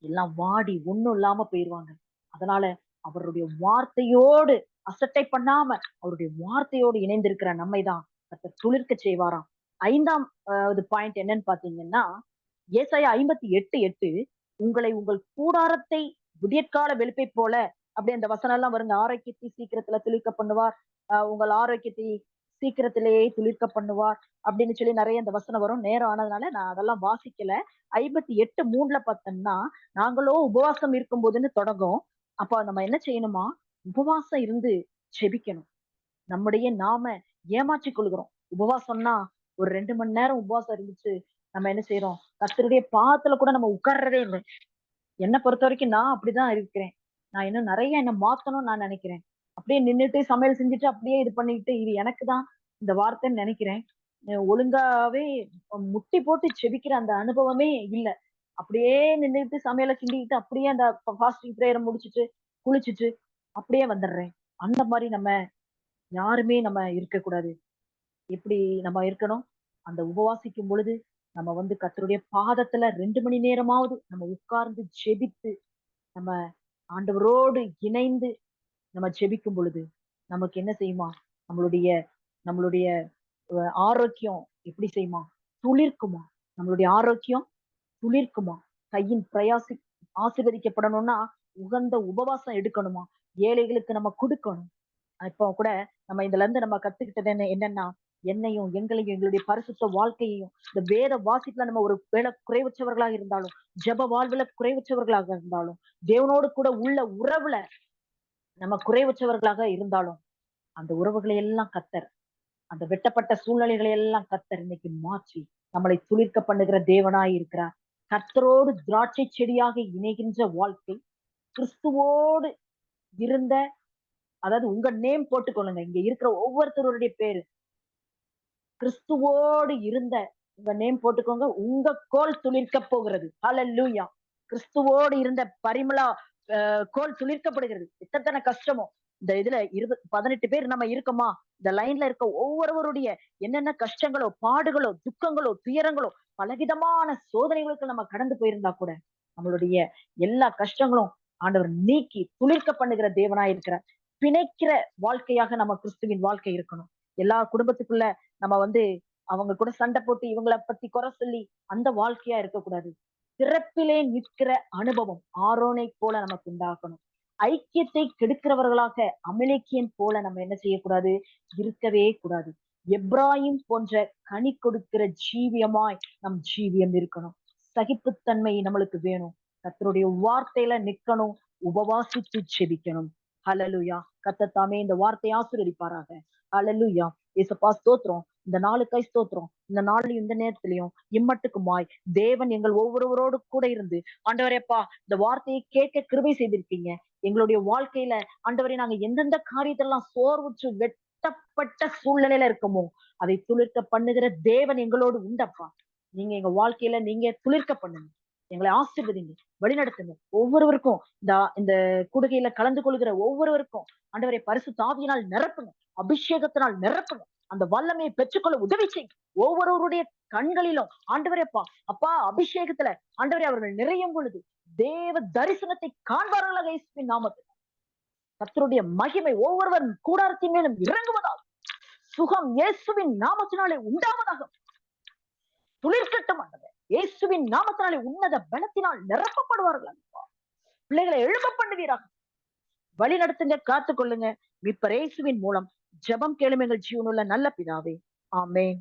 Speaker 1: எல்லாம் வாடி ஒண்ணும் இல்லாம போயிருவாங்க. அதனால அவருடைய வார்த்தையோடு அசட்டை பண்ணாம அவருடைய வார்த்தையோடு இணைந்திருக்கிற நம்மை தான் கர்த்தர் துளிர்க்க செய்வாராம். 5ஆம் பாயிண்ட் என்னன்னு பாத்தீங்கன்னா, ஏசாயா 58:8 உங்களை உங்கள் கூடாரத்தை விடியற்கால வெளுப்பை போல அப்படி அந்த வசனம் எல்லாம் வருங்க. ஆரோக்கியத்தை சீக்கிரத்துல துளிர்க்க பண்ணுவார். உங்கள் ஆரோக்கியத்தை சீக்கிரத்திலேயே துளிர்க்க பண்ணுவார் அப்படின்னு சொல்லி நிறைய இந்த வசனம் வரும். நேரம் ஆனதுனால நான் அதெல்லாம் வாசிக்கல. 58:3 பார்த்தோம்னா, நாங்களோ உபவாசம் இருக்கும் போதுன்னு தொடங்கும். அப்ப நம்ம என்ன செய்யணுமா? உபவாசம் இருந்து ஜெபிக்கணும். நம்முடைய நாம ஏமாற்றிக் கொள்கிறோம். உபவாசம்னா ஒரு 2 மணி நேரம் உபவாசம் இருந்துச்சு நம்ம என்ன செய்யறோம்? கர்த்தருடைய பாதத்துல கூட நம்ம உட்கார்றதே இல்லை. என்ன பொறுத்த வரைக்கும் நான் அப்படிதான் இருக்கிறேன். நான் இன்னும் நிறைய என்ன மாத்தணும்னு நான் நினைக்கிறேன். அப்படியே நின்னுட்டு சமையல் செஞ்சுட்டு அப்படியே இது பண்ணிட்டு இது எனக்கு தான் இந்த வார்த்தைன்னு நினைக்கிறேன். ஒழுங்காவே முட்டி போட்டு செபிக்கிற அந்த அனுபவமே இல்ல. அப்படியே நின்னுட்டு சமையல கிண்டிக்கிட்டு அப்படியே அந்த ஃபாஸ்டிங் பிரேயரை முடிச்சுட்டு குளிச்சுட்டு அப்படியே வந்துடுறேன். அந்த மாதிரி நம்ம யாருமே நம்ம இருக்கக்கூடாது. எப்படி நம்ம இருக்கணும்? அந்த உபவாசிக்கும் பொழுது நம்ம வந்து கர்த்தருடைய பாதத்துல 2 மணி நேரமாவது நம்ம உட்கார்ந்து ஜெபித்து நம்ம ஆண்டவரோடு இணைந்து நம்ம ஜெபிக்கும் பொழுது நமக்கு என்ன செய்யுமா? நம்மளுடைய நம்மளுடைய ஆரோக்கியம் எப்படி செய்யுமா? துளிர்க்குமா. நம்மளுடைய ஆரோக்கியம் துளிர்க்குமா. கையின் பிரயாசி ஆசீர்வதிக்கப்படணும்னா உகந்த உபவாசம் எடுக்கணுமா. ஏழைகளுக்கு நம்ம கொடுக்கணும். இப்போ கூட நம்ம இதுல இருந்து நம்ம கத்துக்கிட்டது என்னன்னா, என்னையும் எங்களையும் எங்களுடைய பரிசுத்த வாழ்க்கையையும் இந்த வேத வாசிப்புல நம்ம ஒரு வேலை குறைவற்றவர்களாக இருந்தாலும், ஜெப வாழ்வுல குறைவற்றவர்களாக இருந்தாலும், தேவனோடு கூட உள்ள உறவுல நம்ம குறைவற்றவர்களாக இருந்தாலும், அந்த உறவுகளை எல்லாம் கத்தர், அந்த வெட்டப்பட்ட சூழ்நிலைகளை எல்லாம் கத்தர் இன்னைக்கு மாற்றி நம்மளை துளிர்க்க பண்ணுகிற தேவனாய் இருக்கிறார். கர்த்தரோடு திராட்சை செடியாக இணைகின்ற வாழ்க்கை, கிறிஸ்துவோடு இருந்த, அதாவது உங்க நேம் போட்டுக்கொள்ளுங்க. இங்க இருக்கிற ஒவ்வொருத்தருடைய பேரு கிறிஸ்துவோடு இருந்த உங்க நேம் போட்டுக்கோங்க. உங்க கோல் துளிர்க்க போகிறது. ஹல்லேலூயா. கிறிஸ்துவோடு இருந்த பரிமளா கோல் துளிர்க்கப்படுகிறது. எத்தனை கஷ்டமோ இந்த இதுல 18 பேர் நம்ம இருக்கோமா? இந்த லைன்ல இருக்க ஒவ்வொருவருடைய என்னென்ன கஷ்டங்களோ, பாடுகளோ, துக்கங்களோ, துயரங்களோ, பலவிதமான சோதனைகளுக்கு நம்ம கடந்து போயிருந்தா கூட நம்மளுடைய எல்லா கஷ்டங்களும் ஆண்டவர் நீக்கி துளிர்க்க பண்ணுகிற தேவனாய் இருக்கிறார். பிணைக்கிற வாழ்க்கையாக நம்ம கிறிஸ்துவின் வாழ்க்கை இருக்கணும். எல்லா குடும்பத்துக்குள்ள நம்ம வந்து அவங்க கூட சண்டை போட்டு இவங்கள பத்தி குறை சொல்லி அந்த வாழ்க்கையா இருக்கக்கூடாது. பிறப்பிலே நிற்கிற அனுபவம் ஆரோனை போல நமக்கு உண்டாக்கணும். ஐக்கியத்தை கெடுக்கிறவர்களாக அமலேக்கியன் போல நம்ம என்ன செய்யக்கூடாது, இருக்கவே கூடாது. எப்ராஹிம் போன்ற கனி கொடுக்கிற ஜீவியமாய் நம் ஜீவியம் இருக்கணும். சகிப்புத்தன்மை நம்மளுக்கு வேணும். கர்த்தருடைய வார்த்தையில நிக்கணும், உபவாசித்து செபிக்கணும். ஹalleluya. கர்த்தர் தாமே இந்த வார்த்தையை ஆசீர்வதிப்பாராக. ஹalleluya. இயேசுப்பா ஸ்தோத்திரம். இந்த நாளுக்காய் ஸ்தோத்திரம். இந்த நாள்லயும் இந்த நேரத்திலையும் இம்மட்டுக்குமாய் தேவன் எங்கள் ஒவ்வொருவரோடு கூட இருந்து, ஆண்டவரேப்பா இந்த வார்த்தையை கேட்க கிருபை செய்திருக்கீங்க. எங்களுடைய வாழ்க்கையில ஆண்டவரே நாங்க எந்தெந்த காரியத்தெல்லாம் சோர்வுற்று வெட்டப்பட்ட சூழ்நிலையில இருக்கோமோ அதை துளிர்க்க பண்ணுகிற தேவன் எங்களோடு உண்டப்பா. நீங்க எங்க வாழ்க்கையில நீங்க துளிர்க்க பண்ணுங்க. எங்களை ஆசீர்வதிங்க, வழிநடத்துங்க. ஒவ்வொருவருக்கும் இந்த கூடுகையில கலந்து கொள்கிற ஒவ்வொருவருக்கும் ஆண்டவரை பரிசுத்த ஆவியினால் நிரப்புங்க, அபிஷேகத்தினால் நிரப்புங்க. அந்த வல்லமையை பெற்றுக்கொள்ள உதவி செய்யுங்க. ஒவ்வொருவருடைய கண்களிலும் ஆண்டவரேப்பா அப்பா அபிஷேகத்துல ஆண்டவரே அவர்கள் நிறையும் பொழுது தேவ தரிசனத்தை காண்பார்களாக இயேசுவின் நாமத்தில். கர்த்தருடைய மகிமை ஒவ்வொருவர் கூடாரத்தின் மேலும் இறங்குவதாக, சுகம் இயேசுவின் நாமத்தினாலே உண்டாவதாக. துளிர்க்கட்டும் ஆண்டவர் இயேசுவின் நாமத்தினாலே உன்னத பலத்தினால் நிரப்பப்படுவார்கள். பிள்ளைகளை எழுப்ப பண்ணுவீராக. வழி நடத்துங்க, காத்துக் கொள்ளுங்க. மீட்பர் இயேசுவின் மூலம் ஜெபம் கேளும் எங்கள் ஜீவனுள்ள நல்ல பிதாவே. ஆமென்.